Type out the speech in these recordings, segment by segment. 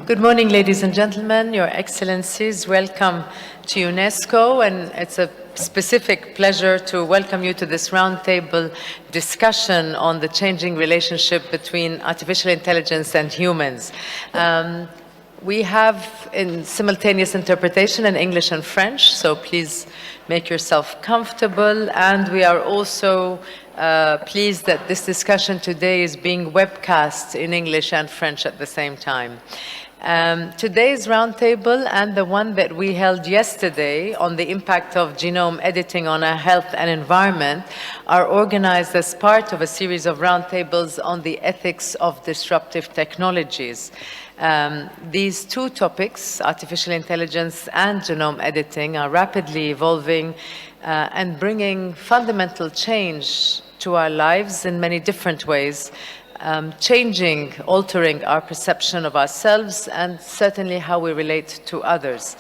Good morning, ladies and gentlemen, Your Excellencies. Welcome to UNESCO, and it's a specific pleasure to welcome you to this roundtable discussion on the changing relationship between artificial intelligence and humans. We have in simultaneous interpretation in English and French, so please make yourself comfortable. And we are also pleased that this discussion today is being webcast in English and French at the same time. Today's roundtable and the one that we held yesterday on the impact of genome editing on our health and environment are organized as part of a series of roundtables on the ethics of disruptive technologies. These two topics, artificial intelligence and genome editing, are rapidly evolving and bringing fundamental change to our lives in many different ways. Changing, altering our perception of ourselves and certainly how we relate to others.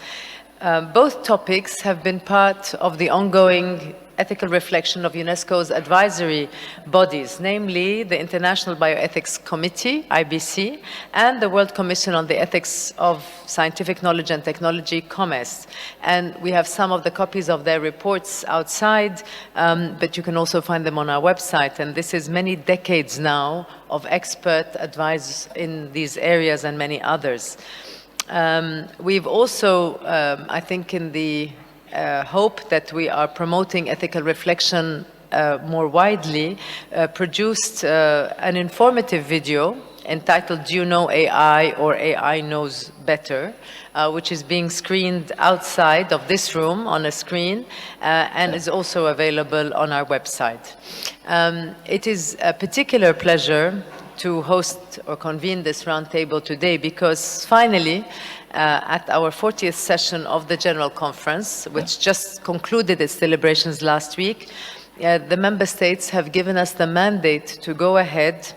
Both topics have been part of the ongoing ethical reflection of UNESCO's advisory bodies, namely the International Bioethics Committee, IBC, and the World Commission on the Ethics of Scientific Knowledge and Technology, COMEST. And we have some of the copies of their reports outside, but you can also find them on our website. And this is many decades now of expert advice in these areas and many others. We've also, I think, in the hope that we are promoting ethical reflection more widely, produced an informative video entitled "Do You Know AI?" or "AI Knows Better," which is being screened outside of this room on a screen and is also available on our website. It is a particular pleasure to host or convene this roundtable today because finally, at our 40th session of the General Conference, which just concluded its deliberations last week, the member states have given us the mandate to go ahead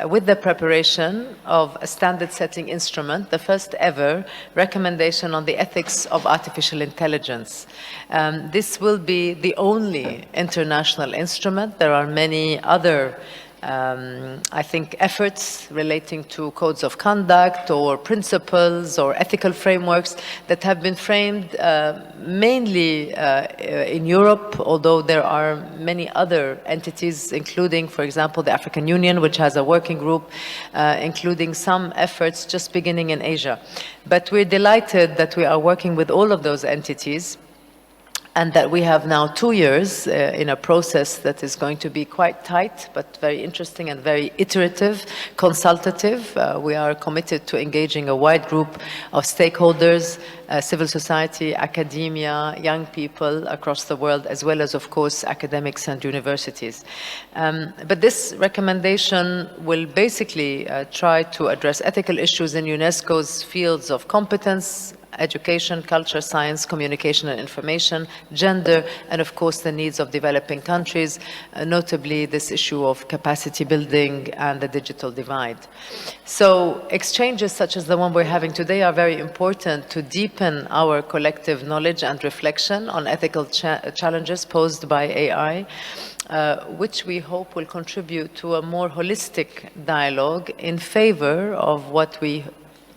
with the preparation of a standard-setting instrument, the first ever recommendation on the ethics of artificial intelligence. This will be the only international instrument. There are many other I think efforts relating to codes of conduct or principles or ethical frameworks that have been framed mainly in Europe, although there are many other entities, including, for example, the African Union, which has a working group, including some efforts just beginning in Asia. But we're delighted that we are working with all of those entities, and that we have now 2 years in a process that is going to be quite tight, but very interesting and very iterative, consultative. We are committed to engaging a wide group of stakeholders, civil society, academia, young people across the world, as well as, of course, academics and universities. But this recommendation will basically try to address ethical issues in UNESCO's fields of competence, education, culture, science, communication and information, gender, and of course the needs of developing countries, notably this issue of capacity building and the digital divide. So exchanges such as the one we're having today are very important to deepen our collective knowledge and reflection on ethical challenges posed by AI, which we hope will contribute to a more holistic dialogue in favor of what we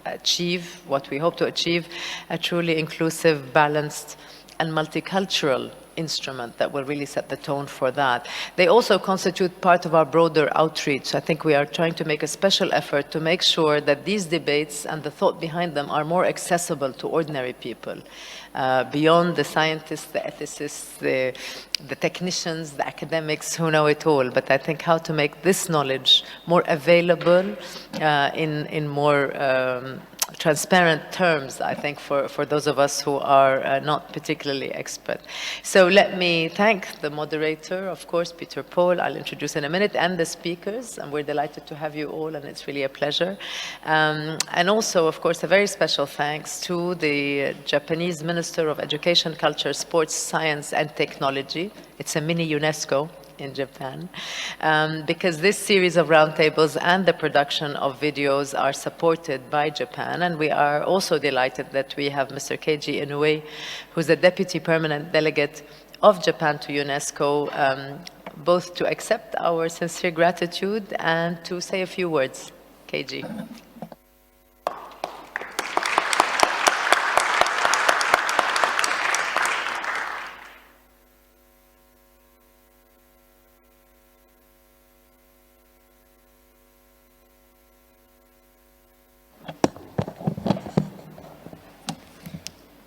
hope to achieve, a truly inclusive, balanced, and multicultural instrument that will really set the tone for that. They also constitute part of our broader outreach. I think we are trying to make a special effort to make sure that these debates and the thought behind them are more accessible to ordinary people, beyond the scientists, the ethicists, the technicians, the academics who know it all. But I think how to make this knowledge more available in more transparent terms, I think, for those of us who are not particularly expert. So let me thank the moderator, of course, Peter Paul, I'll introduce in a minute, and the speakers, and we're delighted to have you all, and it's really a pleasure. And also, of course, a very special thanks to the Japanese Minister of Education, Culture, Sports, Science and Technology. It's a mini UNESCO in Japan, because this series of roundtables and the production of videos are supported by Japan. And we are also delighted that we have Mr. Keiji Inoue, who's the Deputy Permanent Delegate of Japan to UNESCO, both to accept our sincere gratitude and to say a few words. Keiji.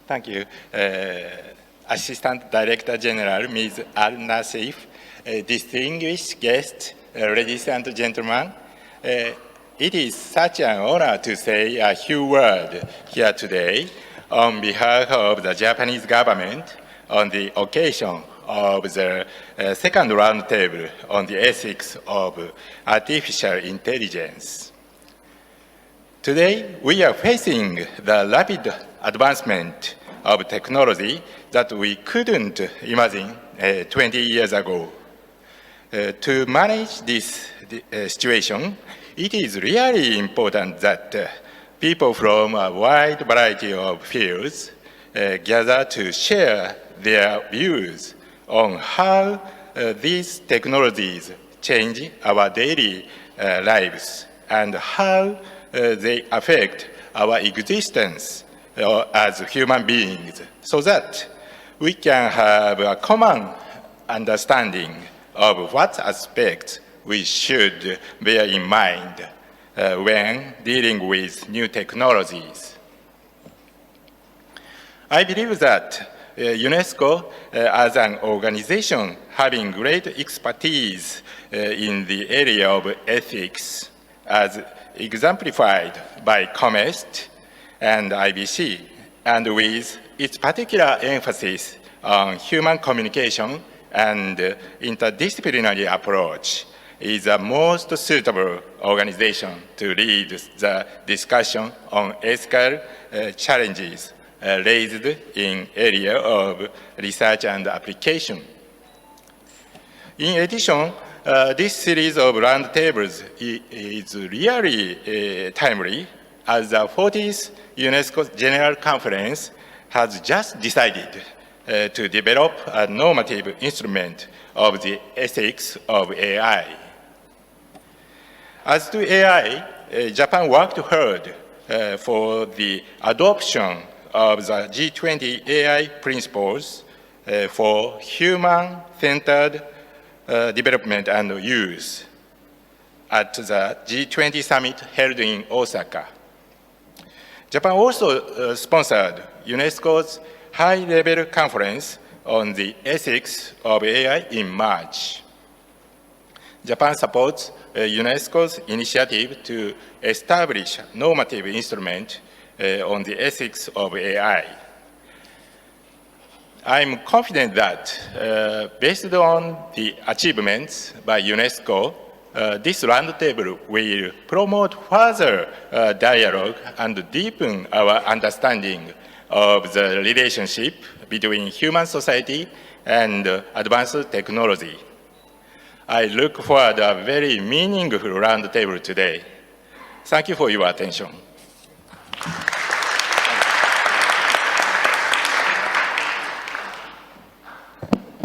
Thank you. Assistant Director General, Ms. Al-Nasif, distinguished guests, ladies and gentlemen, it is such an honor to say a few words here today on behalf of the Japanese government on the occasion of the second roundtable on the ethics of artificial intelligence. Today, we are facing the rapid advancement of technology that we couldn't imagine 20 years ago. To manage this situation, it is really important that people from a wide variety of fields gather to share their views on how these technologies change our daily lives and how they affect our existence as human beings, so that we can have a common understanding of what aspects we should bear in mind when dealing with new technologies. I believe that UNESCO, as an organization having great expertise in the area of ethics, as exemplified by COMEST and IBC, and with its particular emphasis on human communication and interdisciplinary approach, is the most suitable organization to lead the discussion on ethical challenges raised in area of research and application. In addition, this series of roundtables is really timely, as the 40th UNESCO General Conference has just decided to develop a normative instrument of the ethics of AI. As to AI, Japan worked hard for the adoption of the G20 AI principles for human-centered development and use at the G20 summit held in Osaka. Japan also sponsored UNESCO's high-level conference on the ethics of AI in March. Japan supports UNESCO's initiative to establish a normative instrument on the ethics of AI. I'm confident that based on the achievements by UNESCO, this roundtable will promote further dialogue and deepen our understanding of the relationship between human society and advanced technology. I look forward to a very meaningful roundtable today. Thank you for your attention.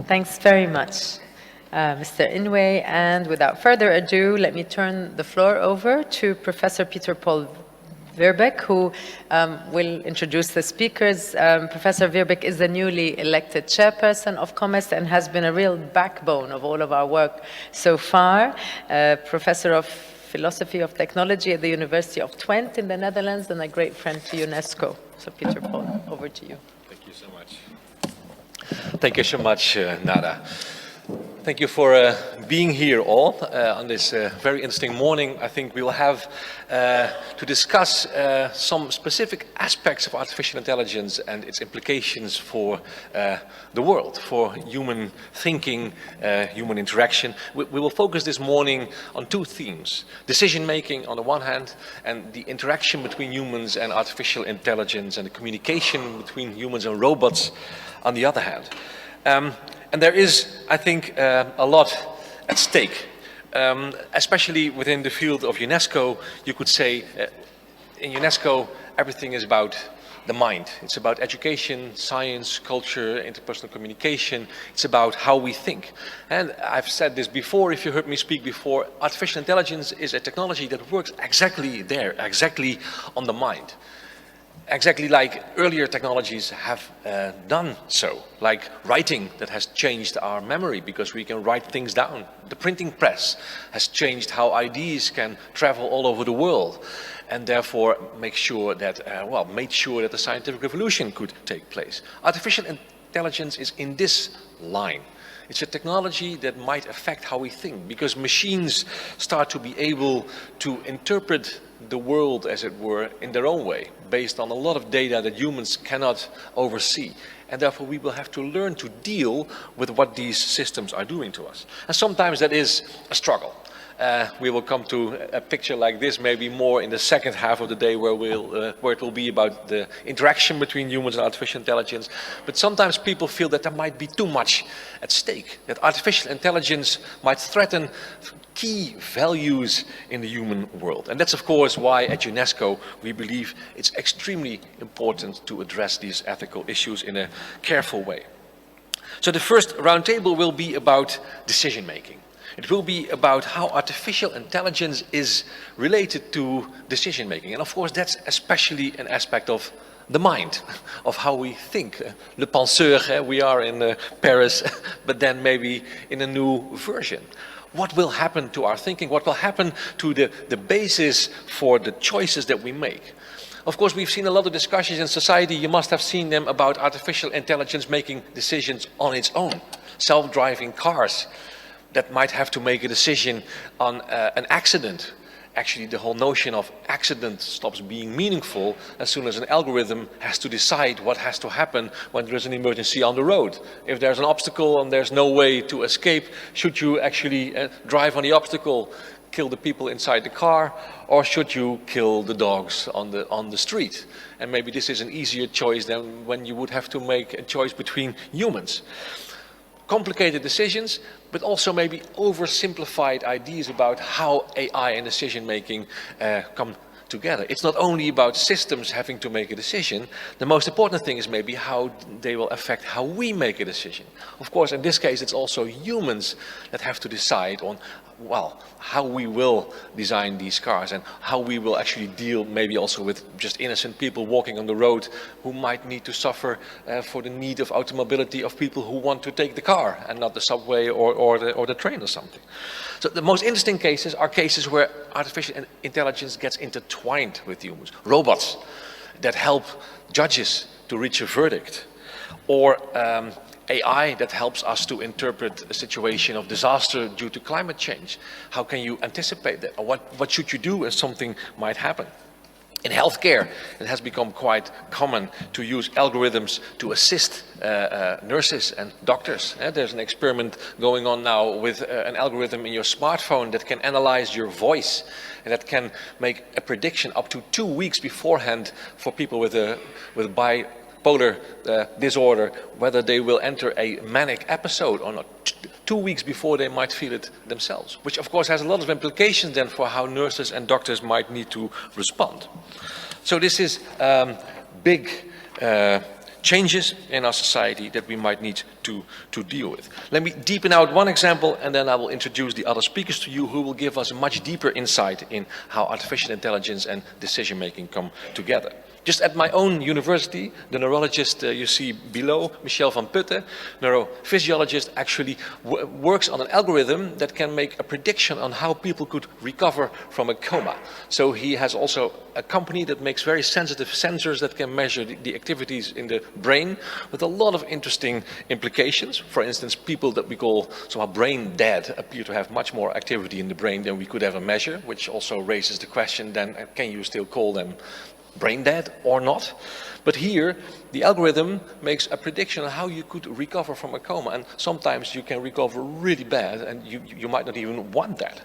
Thanks very much, Mr. Inouye. And without further ado, let me turn the floor over to Professor Peter Paul Verbeek, who will introduce the speakers. Professor Verbeek is the newly elected chairperson of COMEST and has been a real backbone of all of our work so far. Professor of Philosophy of Technology at the University of Twente in the Netherlands and a great friend to UNESCO. So Peter Paul, over to you. Thank you so much. Thank you so much, Nada. Thank you for being here all on this very interesting morning. I think we will have to discuss some specific aspects of artificial intelligence and its implications for the world, for human thinking, human interaction. We will focus this morning on two themes: decision making on the one hand, and the interaction between humans and artificial intelligence, and the communication between humans and robots on the other hand. And there is, I think, a lot at stake, especially within the field of UNESCO. You could say in UNESCO, everything is about the mind. It's about education, science, culture, interpersonal communication. It's about how we think. And I've said this before, if you heard me speak before, artificial intelligence is a technology that works exactly there, exactly on the mind. exactly like earlier technologies have done so, like writing that has changed our memory because we can write things down. The printing press has changed how ideas can travel all over the world, and therefore made sure that the scientific revolution could take place. Artificial intelligence is in this line. It's a technology that might affect how we think, because machines start to be able to interpret the world, as it were, in their own way, based on a lot of data that humans cannot oversee. And therefore we will have to learn to deal with what these systems are doing to us. And sometimes that is a struggle. We will come to a picture like this, maybe more in the second half of the day, where it will be about the interaction between humans and artificial intelligence. But sometimes people feel that there might be too much at stake, that artificial intelligence might threaten key values in the human world. And that's of course why at UNESCO we believe it's extremely important to address these ethical issues in a careful way. So the first roundtable will be about decision making. It will be about how artificial intelligence is related to decision making. And of course that's especially an aspect of the mind, of how we think. Le penseur, we are in Paris, but then maybe in a new version. What will happen to our thinking? What will happen to the basis for the choices that we make? Of course, we've seen a lot of discussions in society, you must have seen them, about artificial intelligence making decisions on its own. Self-driving cars that might have to make a decision on an accident. Actually, the whole notion of accident stops being meaningful as soon as an algorithm has to decide what has to happen when there is an emergency on the road. If there's an obstacle and there's no way to escape, should you actually drive on the obstacle, kill the people inside the car, or should you kill the dogs on the street? And maybe this is an easier choice than when you would have to make a choice between humans. Complicated decisions, but also maybe oversimplified ideas about how AI and decision making come together. It's not only about systems having to make a decision. The most important thing is maybe how they will affect how we make a decision. Of course, in this case, it's also humans that have to decide on, well, how we will design these cars and how we will actually deal maybe also with just innocent people walking on the road who might need to suffer for the need of automobility of people who want to take the car and not the subway or the train or something. So the most interesting cases are cases where artificial intelligence gets intertwined with humans. Robots that help judges to reach a verdict, or AI that helps us to interpret a situation of disaster due to climate change. How can you anticipate that? Or what should you do if something might happen? In healthcare, it has become quite common to use algorithms to assist nurses and doctors. There's an experiment going on now with an algorithm in your smartphone that can analyze your voice and that can make a prediction up to 2 weeks beforehand for people with bipolar disorder, whether they will enter a manic episode or not, 2 weeks before they might feel it themselves, which of course has a lot of implications then for how nurses and doctors might need to respond. So this is big changes in our society that we might need to deal with. Let me deepen out one example, and then I will introduce the other speakers to you who will give us a much deeper insight in how artificial intelligence and decision making come together. Just at my own university, the neurologist you see below, Michel van Putten, neurophysiologist, actually works on an algorithm that can make a prediction on how people could recover from a coma. So he has also a company that makes very sensitive sensors that can measure the activities in the brain with a lot of interesting implications. For instance, people that we call somehow brain dead appear to have much more activity in the brain than we could ever measure, which also raises the question then, can you still call them brain dead or not? But here the algorithm makes a prediction on how you could recover from a coma, and sometimes you can recover really bad and you might not even want that.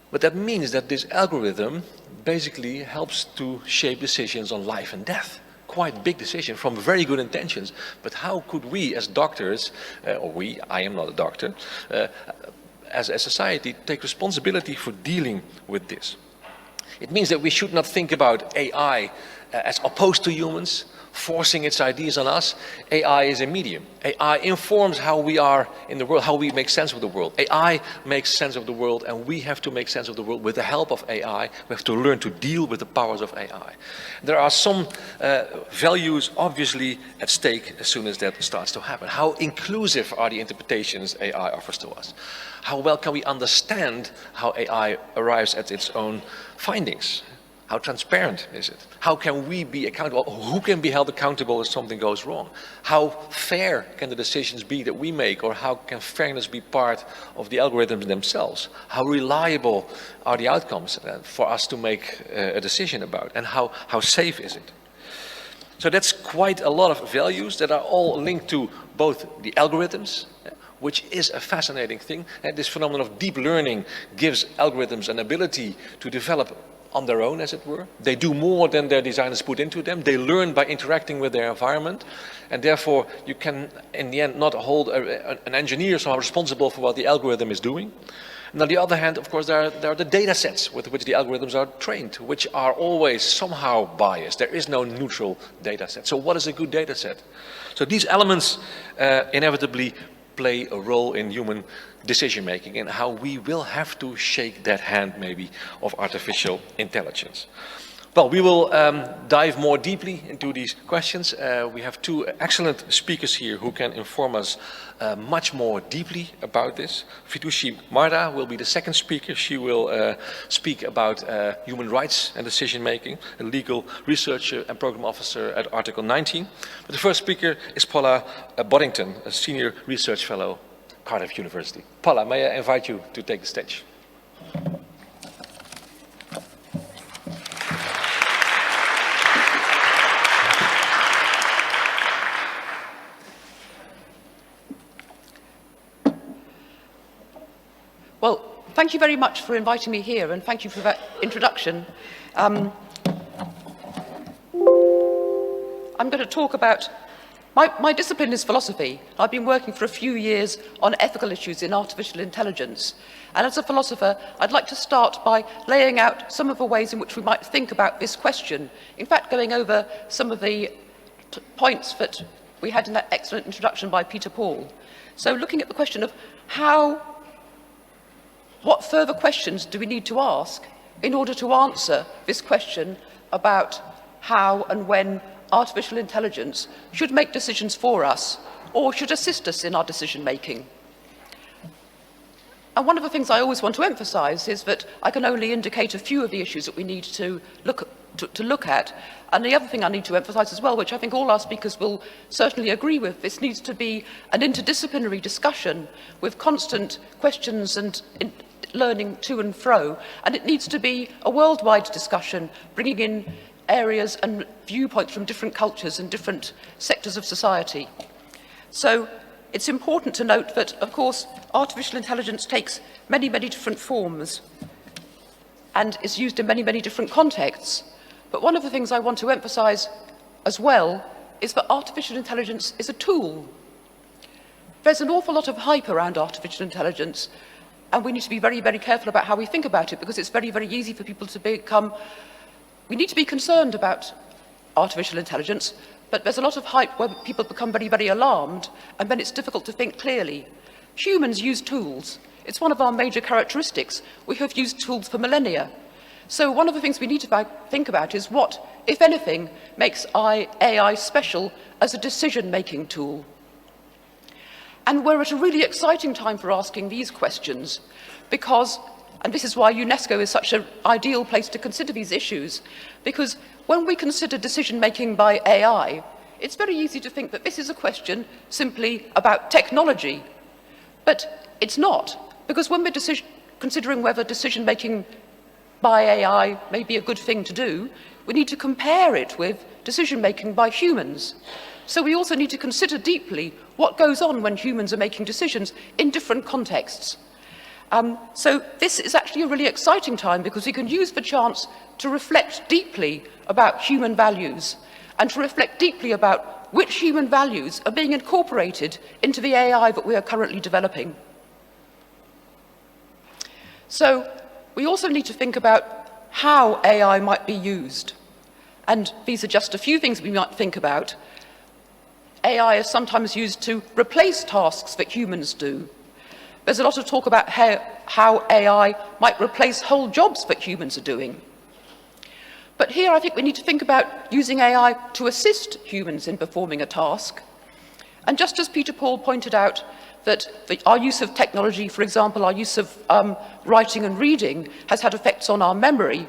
But that means that this algorithm basically helps to shape decisions on life and death. Quite big decision from very good intentions, but how could we as doctors, I am not a doctor, as a society take responsibility for dealing with this? It means that we should not think about AI as opposed to humans, forcing its ideas on us. AI is a medium. AI informs how we are in the world, how we make sense of the world. AI makes sense of the world, and we have to make sense of the world with the help of AI. We have to learn to deal with the powers of AI. There are some values obviously at stake as soon as that starts to happen. How inclusive are the interpretations AI offers to us? How well can we understand how AI arrives at its own findings? How transparent is it? How can we be accountable? Who can be held accountable if something goes wrong? How fair can the decisions be that we make, or how can fairness be part of the algorithms themselves? How reliable are the outcomes for us to make a decision about? And how safe is it? So that's quite a lot of values that are all linked to both the algorithms, which is a fascinating thing. And this phenomenon of deep learning gives algorithms an ability to develop on their own, as it were. They do more than their designers put into them. They learn by interacting with their environment, and therefore you can, in the end, not hold an engineer somehow responsible for what the algorithm is doing. And on the other hand, of course, there are the data sets with which the algorithms are trained, which are always somehow biased. There is no neutral data set. So what is a good data set? So these elements inevitably play a role in human decision making and how we will have to shake that hand maybe of artificial intelligence. Well, we will dive more deeply into these questions. We have two excellent speakers here who can inform us much more deeply about this. Vidushi Marda will be the second speaker. She will speak about human rights and decision making, a legal researcher and program officer at Article 19. But the first speaker is Paula Boddington, a senior research fellow at Cardiff University. Paula, may I invite you to take the stage? Well, thank you very much for inviting me here, and thank you for that introduction. I'm going to talk about, my discipline is philosophy. I've been working for a few years on ethical issues in artificial intelligence. And as a philosopher, I'd like to start by laying out some of the ways in which we might think about this question. In fact, going over some of the points that we had in that excellent introduction by Peter Paul. So looking at the question of what further questions do we need to ask in order to answer this question about how and when artificial intelligence should make decisions for us or should assist us in our decision making? And one of the things I always want to emphasize is that I can only indicate a few of the issues that we need to look at. And the other thing I need to emphasize as well, which I think all our speakers will certainly agree with, this needs to be an interdisciplinary discussion with constant questions and learning to and fro, and it needs to be a worldwide discussion, bringing in areas and viewpoints from different cultures and different sectors of society. So it's important to note that, of course, artificial intelligence takes many, many different forms and is used in many, many different contexts. But one of the things I want to emphasize as well is that artificial intelligence is a tool. There's an awful lot of hype around artificial intelligence, and we need to be very, very careful about how we think about it, because it's very, very easy for people to become... We need to be concerned about artificial intelligence, but there's a lot of hype where people become very, very alarmed, and then it's difficult to think clearly. Humans use tools. It's one of our major characteristics. We have used tools for millennia. So one of the things we need to think about is what, if anything, makes AI special as a decision-making tool. And we're at a really exciting time for asking these questions because, and this is why UNESCO is such an ideal place to consider these issues, because when we consider decision-making by AI, it's very easy to think that this is a question simply about technology. But it's not, because when we're considering whether decision-making by AI may be a good thing to do, we need to compare it with decision-making by humans. So we also need to consider deeply what goes on when humans are making decisions in different contexts. So this is actually a really exciting time because we can use the chance to reflect deeply about human values and to reflect deeply about which human values are being incorporated into the AI that we are currently developing. So we also need to think about how AI might be used. And these are just a few things we might think about. AI is sometimes used to replace tasks that humans do. There's a lot of talk about how AI might replace whole jobs that humans are doing. But here I think we need to think about using AI to assist humans in performing a task. And just as Peter Paul pointed out that our use of technology, for example, our use of writing and reading has had effects on our memory,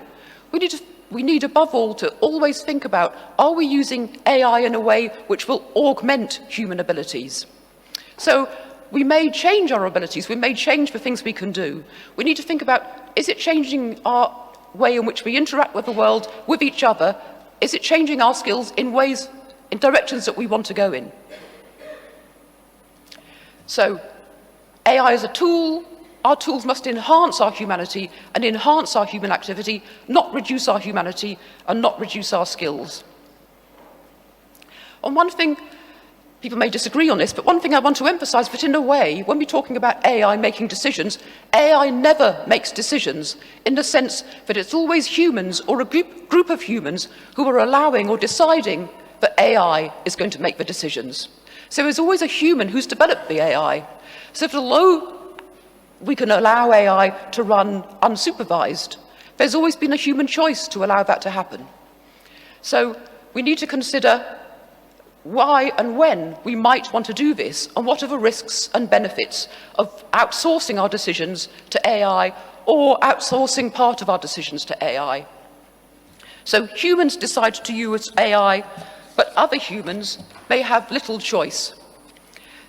we need above all to always think about, are we using AI in a way which will augment human abilities? So we may change our abilities, we may change the things we can do. We need to think about, is it changing our way in which we interact with the world, with each other? Is it changing our skills in ways, in directions that we want to go in? So AI is a tool. Our tools must enhance our humanity and enhance our human activity, not reduce our humanity and not reduce our skills. On one thing, people may disagree on this, but one thing I want to emphasize, that in a way, when we're talking about AI making decisions, AI never makes decisions in the sense that it's always humans or a group of humans who are allowing or deciding that AI is going to make the decisions. So there's always a human who's developed the AI. So although we can allow AI to run unsupervised, there's always been a human choice to allow that to happen. So we need to consider why and when we might want to do this, and what are the risks and benefits of outsourcing our decisions to AI or outsourcing part of our decisions to AI. So humans decide to use AI, but other humans may have little choice.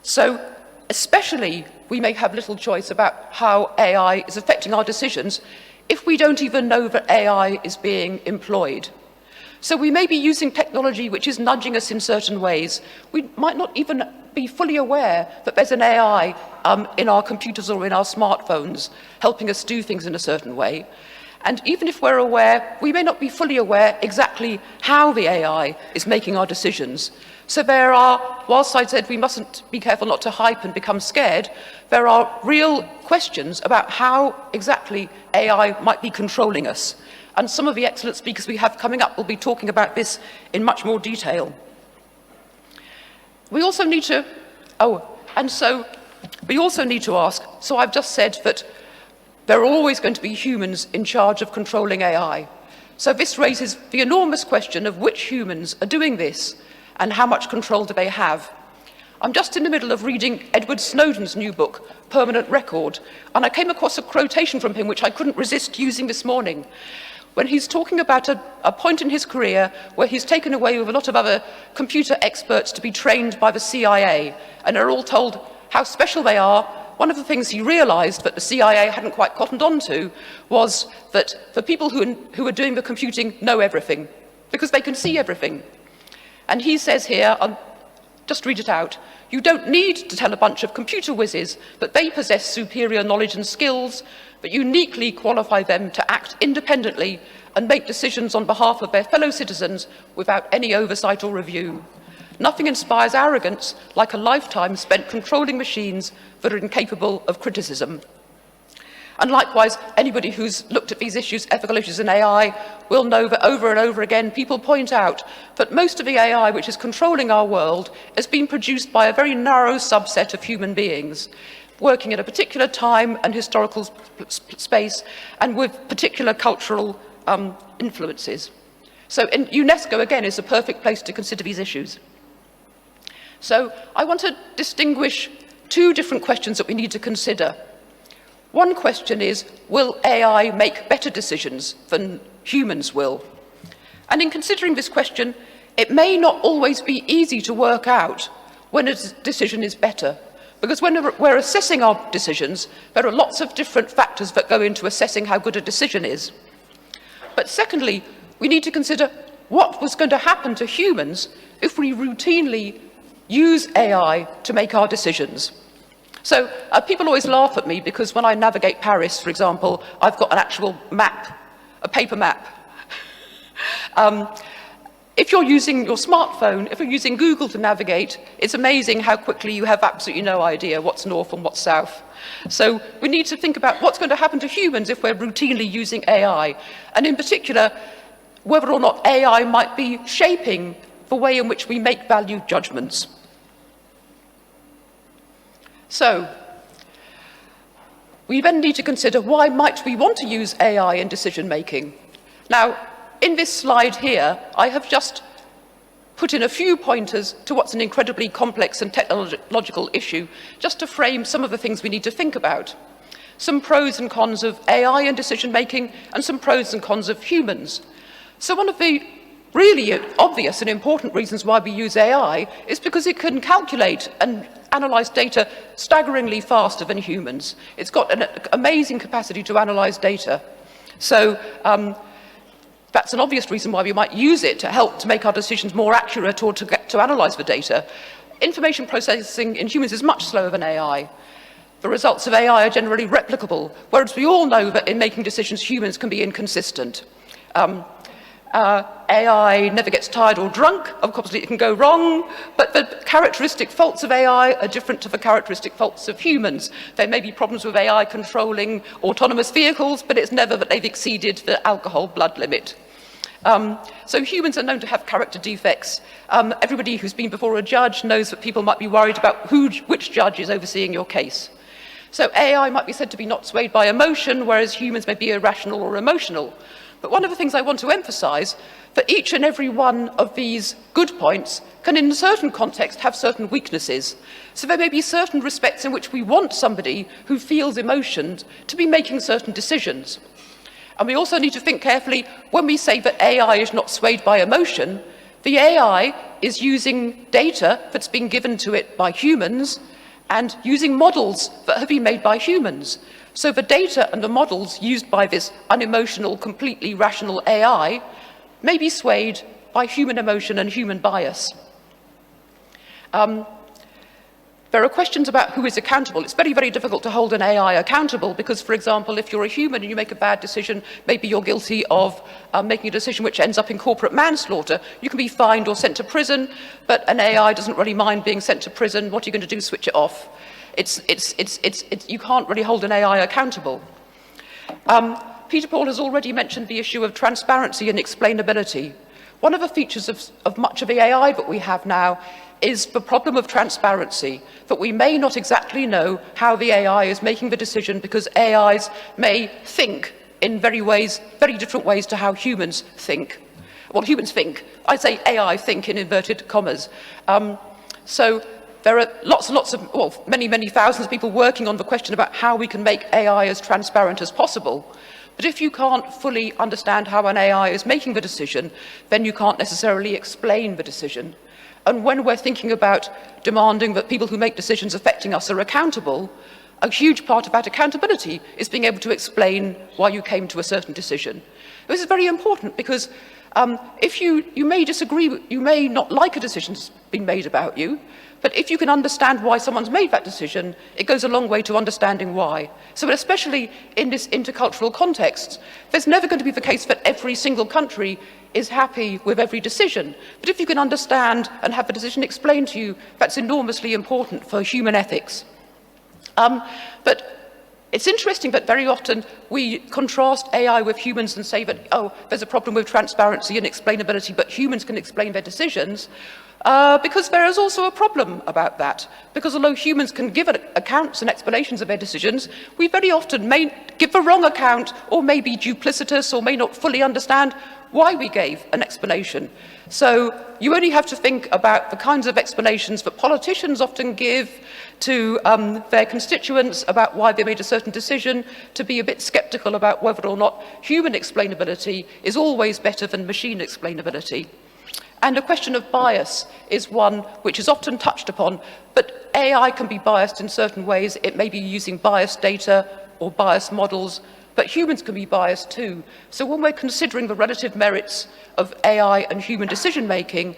So especially we may have little choice about how AI is affecting our decisions if we don't even know that AI is being employed. So we may be using technology which is nudging us in certain ways. We might not even be fully aware that there's an AI in our computers or in our smartphones helping us do things in a certain way. And even if we're aware, we may not be fully aware exactly how the AI is making our decisions. So there are, whilst I said we mustn't be careful not to hype and become scared, there are real questions about how exactly AI might be controlling us. And some of the excellent speakers we have coming up will be talking about this in much more detail. We also need to, we also need to ask, so I've just said that there are always going to be humans in charge of controlling AI. So this raises the enormous question of which humans are doing this and how much control do they have. I'm just in the middle of reading Edward Snowden's new book, Permanent Record, and I came across a quotation from him which I couldn't resist using this morning, when he's talking about a point in his career where he's taken away with a lot of other computer experts to be trained by the CIA, and are all told how special they are. One of the things he realized that the CIA hadn't quite cottoned on to was that the people who are doing the computing know everything, because they can see everything. And he says here, I'll just read it out, "You don't need to tell a bunch of computer whizzes that they possess superior knowledge and skills, but uniquely qualify them to act independently and make decisions on behalf of their fellow citizens without any oversight or review. Nothing inspires arrogance like a lifetime spent controlling machines that are incapable of criticism." And likewise, anybody who's looked at these issues, ethical issues in AI, will know that over and over again, people point out that most of the AI which is controlling our world has been produced by a very narrow subset of human beings, working at a particular time and historical space, and with particular cultural influences. So UNESCO, again, is a perfect place to consider these issues. So I want to distinguish two different questions that we need to consider. One question is, will AI make better decisions than humans will? And in considering this question, it may not always be easy to work out when a decision is better, because when we're assessing our decisions, there are lots of different factors that go into assessing how good a decision is. But secondly, we need to consider what was going to happen to humans if we routinely use AI to make our decisions. So people always laugh at me because when I navigate Paris, for example, I've got an actual map, a paper map. If you're using your smartphone, if you're using Google to navigate, it's amazing how quickly you have absolutely no idea what's north and what's south. So we need to think about what's going to happen to humans if we're routinely using AI. And in particular, whether or not AI might be shaping the way in which we make value judgments. So, we then need to consider why might we want to use AI in decision making. Now, in this slide here, I have just put in a few pointers to what's an incredibly complex and technological issue, just to frame some of the things we need to think about. Some pros and cons of AI in decision making, and some pros and cons of humans. So one of the really obvious and important reasons why we use AI is because it can calculate and analyze data staggeringly faster than humans. It's got an amazing capacity to analyze data. So that's an obvious reason why we might use it to help to make our decisions more accurate or to analyze the data. Information processing in humans is much slower than AI. The results of AI are generally replicable, whereas we all know that in making decisions, humans can be inconsistent. AI never gets tired or drunk. Of course, it can go wrong, but the characteristic faults of AI are different to the characteristic faults of humans. There may be problems with AI controlling autonomous vehicles, but it's never that they've exceeded the alcohol blood limit. So humans are known to have character defects. Everybody who's been before a judge knows that people might be worried about which judge is overseeing your case. So AI might be said to be not swayed by emotion, whereas humans may be irrational or emotional. But one of the things I want to emphasize, that each and every one of these good points can in certain contexts have certain weaknesses. So there may be certain respects in which we want somebody who feels emotions to be making certain decisions. And we also need to think carefully when we say that AI is not swayed by emotion, the AI is using data that's been given to it by humans and using models that have been made by humans. So the data and the models used by this unemotional, completely rational AI may be swayed by human emotion and human bias. There are questions about who is accountable. It's very, very difficult to hold an AI accountable because, for example, if you're a human and you make a bad decision, maybe you're guilty of making a decision which ends up in corporate manslaughter, you can be fined or sent to prison, but an AI doesn't really mind being sent to prison. What are you going to do? Switch it off. You can't really hold an AI accountable. Peter Paul has already mentioned the issue of transparency and explainability. One of the features of much of the AI that we have now is the problem of transparency, that we may not exactly know how the AI is making the decision because AIs may think in very different ways to how humans think. Well, humans think. I say AI think in inverted commas. So there are lots and lots of, well, many, many thousands of people working on the question about how we can make AI as transparent as possible. But if you can't fully understand how an AI is making the decision, then you can't necessarily explain the decision. And when we're thinking about demanding that people who make decisions affecting us are accountable, a huge part of that accountability is being able to explain why you came to a certain decision. This is very important because if you may disagree, you may not like a decision that's been made about you, but if you can understand why someone's made that decision, it goes a long way to understanding why. So especially in this intercultural context, there's never going to be the case that every single country is happy with every decision. But if you can understand and have the decision explained to you, that's enormously important for human ethics. But it's interesting that very often we contrast AI with humans and say that, oh, there's a problem with transparency and explainability, but humans can explain their decisions. Because there is also a problem about that. Because although humans can give accounts and explanations of their decisions, we very often may give the wrong account or may be duplicitous or may not fully understand why we gave an explanation. So you only have to think about the kinds of explanations that politicians often give to their constituents about why they made a certain decision, to be a bit sceptical about whether or not human explainability is always better than machine explainability. And the question of bias is one which is often touched upon, but AI can be biased in certain ways. It may be using biased data or biased models, but humans can be biased too. So when we're considering the relative merits of AI and human decision-making,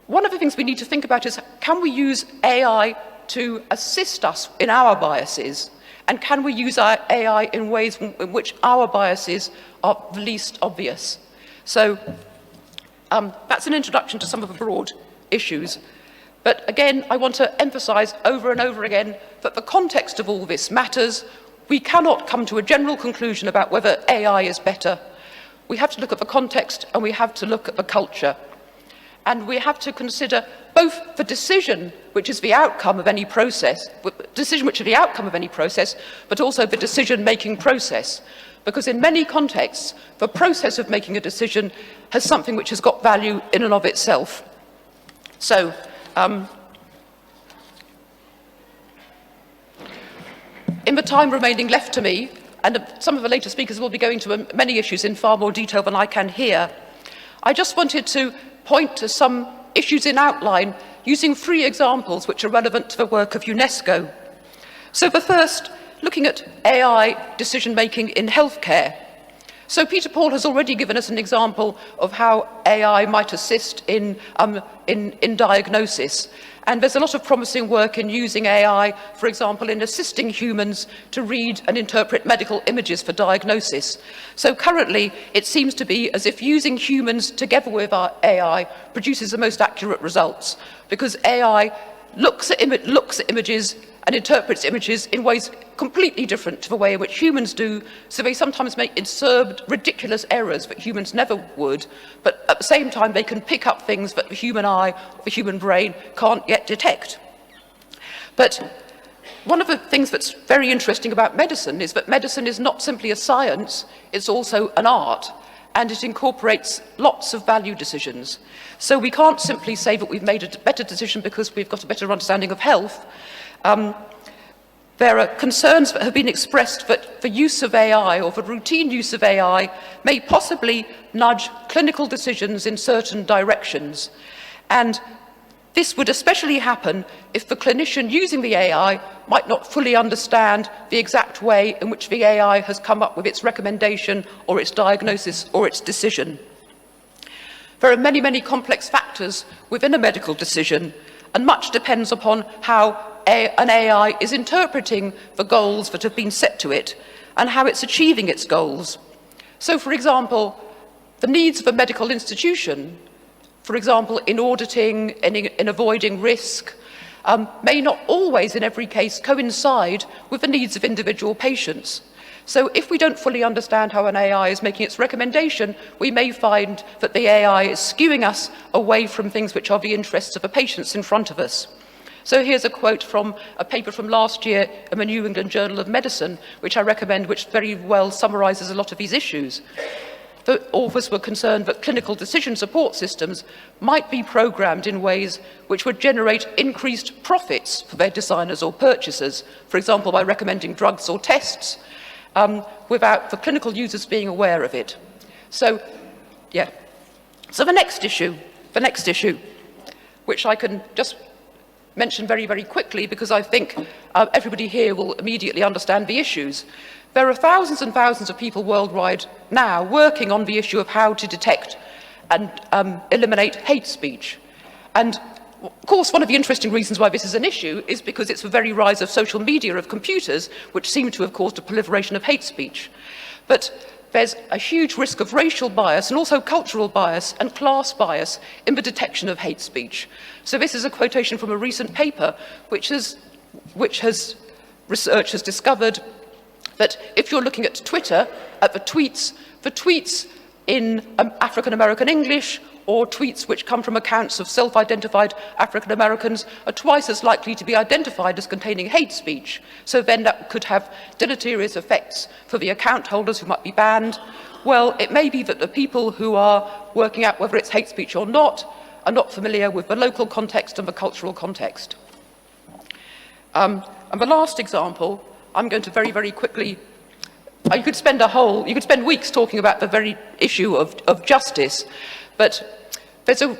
one of the things we need to think about is, can we use AI to assist us in our biases? And can we use our AI in ways in which our biases are the least obvious? So that's an introduction to some of the broad issues. But again, I want to emphasize over and over again that the context of all this matters. We cannot come to a general conclusion about whether AI is better. we have to look at the context and we have to look at the culture. And we have to consider both the decision, which is the outcome of any process, but also the decision-making process. Because in many contexts, the process of making a decision has something which has got value in and of itself. So, in the time remaining left to me, and some of the later speakers will be going to many issues in far more detail than I can here, I just wanted to point to some issues in outline using 3 examples which are relevant to the work of UNESCO. So the first, looking at AI decision-making in healthcare. So Peter Paul has already given us an example of how AI might assist in diagnosis. And there's a lot of promising work in using AI, for example, in assisting humans to read and interpret medical images for diagnosis. So currently, it seems to be as if using humans together with our AI produces the most accurate results, because AI looks at images and interprets images in ways completely different to the way in which humans do, so they sometimes make absurd, ridiculous errors that humans never would, but at the same time they can pick up things that the human eye, the human brain can't yet detect. But one of the things that's very interesting about medicine is that medicine is not simply a science, it's also an art, and it incorporates lots of value decisions. So we can't simply say that we've made a better decision because we've got a better understanding of health. There are concerns that have been expressed that the use of AI, or the routine use of AI, may possibly nudge clinical decisions in certain directions. And this would especially happen if the clinician using the AI might not fully understand the exact way in which the AI has come up with its recommendation or its diagnosis or its decision. There are many, many complex factors within a medical decision, and much depends upon how an AI is interpreting the goals that have been set to it and how it's achieving its goals. So, for example, the needs of a medical institution, for example, in auditing and in avoiding risk, may not always, in every case, coincide with the needs of individual patients. So if we don't fully understand how an AI is making its recommendation, we may find that the AI is skewing us away from things which are the interests of the patients in front of us. So here's a quote from a paper from last year in the New England Journal of Medicine, which I recommend, which very well summarizes a lot of these issues. The authors were concerned that clinical decision support systems might be programmed in ways which would generate increased profits for their designers or purchasers, for example, by recommending drugs or tests, without the clinical users being aware of it. So, yeah. So the next issue, which I can just mention very, very quickly, because I think everybody here will immediately understand the issues. There are thousands and thousands of people worldwide now working on the issue of how to detect and eliminate hate speech. And of course, one of the interesting reasons why this is an issue is because it's the very rise of social media, of computers, which seem to have caused a proliferation of hate speech. But there's a huge risk of racial bias and also cultural bias and class bias in the detection of hate speech. So this is a quotation from a recent paper which research has discovered that if you're looking at Twitter, at the tweets in African-American English or tweets which come from accounts of self-identified African-Americans are twice as likely to be identified as containing hate speech. So then that could have deleterious effects for the account holders who might be banned. Well, it may be that the people who are working out whether it's hate speech or not are not familiar with the local context and the cultural context. And the last example, I'm going to very, very quickly, you could spend weeks talking about the very issue of justice, but there's a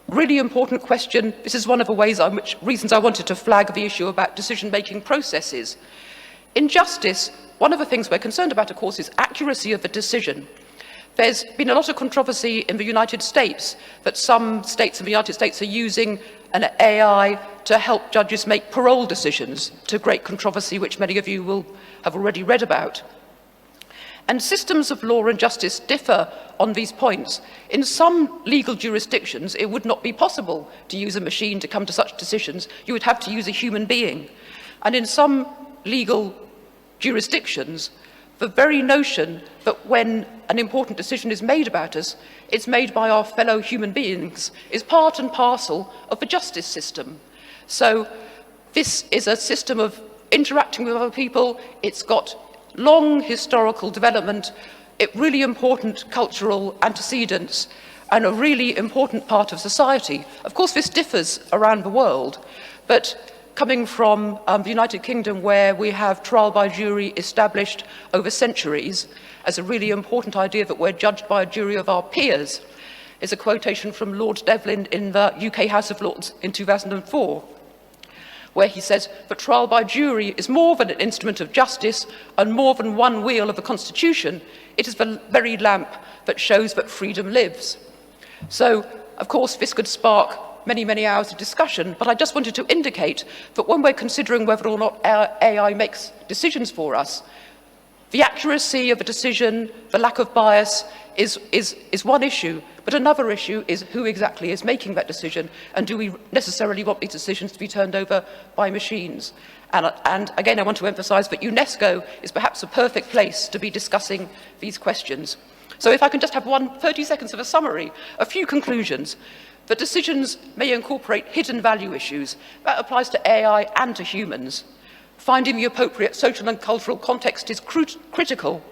really important question. This is one of the reasons I wanted to flag the issue about decision-making processes. In justice, one of the things we're concerned about, of course, is accuracy of the decision. There's been a lot of controversy in the United States that some states in the United States are using an AI to help judges make parole decisions, to great controversy, which many of you will have already read about. And systems of law and justice differ on these points. In some legal jurisdictions, it would not be possible to use a machine to come to such decisions. You would have to use a human being. And in some legal jurisdictions, the very notion that when an important decision is made about us, it's made by our fellow human beings, is part and parcel of the justice system. So this is a system of interacting with other people. It's got long historical development, really important cultural antecedents, and a really important part of society. Of course, this differs around the world, but coming from the United Kingdom, where we have trial by jury established over centuries as a really important idea that we're judged by a jury of our peers, is a quotation from Lord Devlin in the UK House of Lords in 2004, where he says, "The trial by jury is more than an instrument of justice and more than one wheel of the Constitution. It is the very lamp that shows that freedom lives." So, of course, this could spark many, many hours of discussion, but I just wanted to indicate that when we're considering whether or not AI makes decisions for us, the accuracy of a decision, the lack of bias is one issue, but another issue is who exactly is making that decision, and do we necessarily want these decisions to be turned over by machines? And again, I want to emphasize that UNESCO is perhaps a perfect place to be discussing these questions. So if I can just have 30 seconds of a summary, a few conclusions. That decisions may incorporate hidden value issues. That applies to AI and to humans. Finding the appropriate social and cultural context is critical.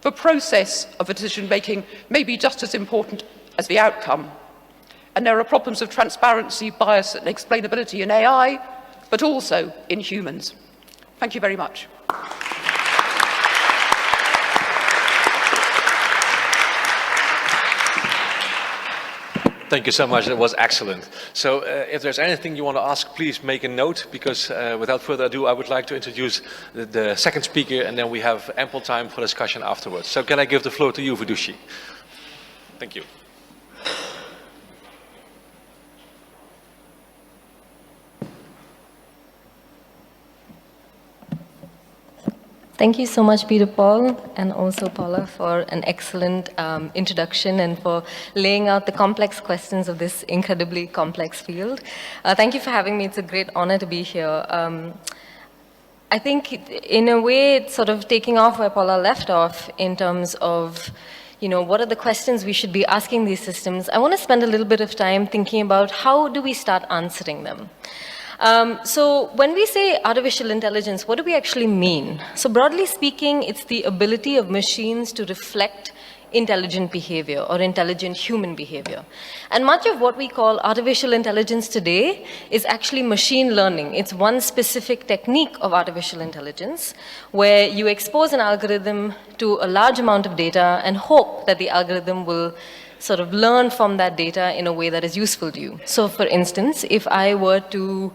The process of a decision-making may be just as important as the outcome. And there are problems of transparency, bias, and explainability in AI, but also in humans. Thank you very much. Thank you so much. That was excellent. So if there's anything you want to ask, please make a note, because without further ado, I would like to introduce the second speaker, and then we have ample time for discussion afterwards. So can I give the floor to you, Vidushi? Thank you. Thank you so much, Peter Paul, and also Paula, for an excellent introduction and for laying out the complex questions of this incredibly complex field. Thank you for having me. It's a great honor to be here. I think, in a way, it's sort of taking off where Paula left off in terms of, what are the questions we should be asking these systems. I want to spend a little bit of time thinking about how do we start answering them. So when we say artificial intelligence, what do we actually mean? So broadly speaking, it's the ability of machines to reflect intelligent behavior or intelligent human behavior. And much of what we call artificial intelligence today is actually machine learning. It's one specific technique of artificial intelligence where you expose an algorithm to a large amount of data and hope that the algorithm will sort of learn from that data in a way that is useful to you. So for instance, if I were to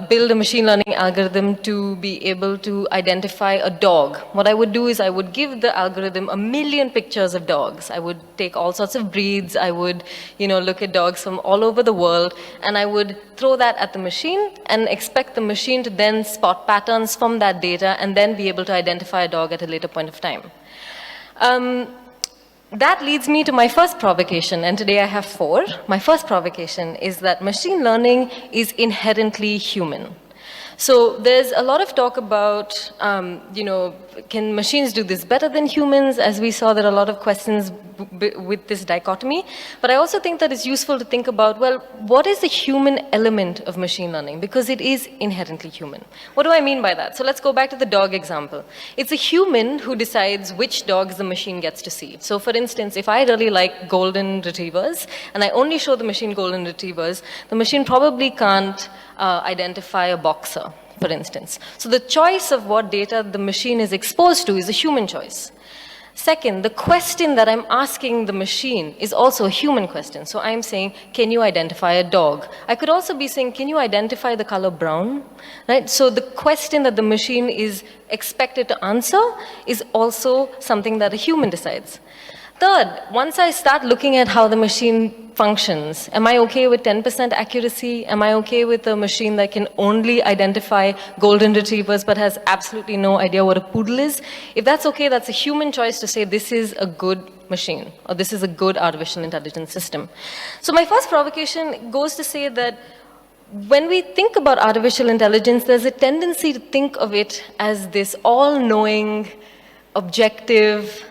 build a machine learning algorithm to be able to identify a dog, what I would do is I would give the algorithm 1 million pictures of dogs. I would take all sorts of breeds. I would, look at dogs from all over the world, and I would throw that at the machine and expect the machine to then spot patterns from that data and then be able to identify a dog at a later point of time. That leads me to my first provocation, and today I have 4. My first provocation is that machine learning is inherently human. So there's a lot of talk about, can machines do this better than humans? As we saw, there are a lot of questions with this dichotomy. But I also think that it's useful to think about, well, what is the human element of machine learning? Because it is inherently human. What do I mean by that? So let's go back to the dog example. It's a human who decides which dogs the machine gets to see. So for instance, if I really like golden retrievers, and I only show the machine golden retrievers, the machine probably can't identify a boxer, for instance. So the choice of what data the machine is exposed to is a human choice. Second, the question that I'm asking the machine is also a human question. So I'm saying, can you identify a dog? I could also be saying, can you identify the color brown? Right? So the question that the machine is expected to answer is also something that a human decides. Third, once I start looking at how the machine functions, am I okay with 10% accuracy? Am I okay with a machine that can only identify golden retrievers but has absolutely no idea what a poodle is? If that's okay, that's a human choice to say this is a good machine or this is a good artificial intelligence system. So my first provocation goes to say that when we think about artificial intelligence, there's a tendency to think of it as this all-knowing, objective,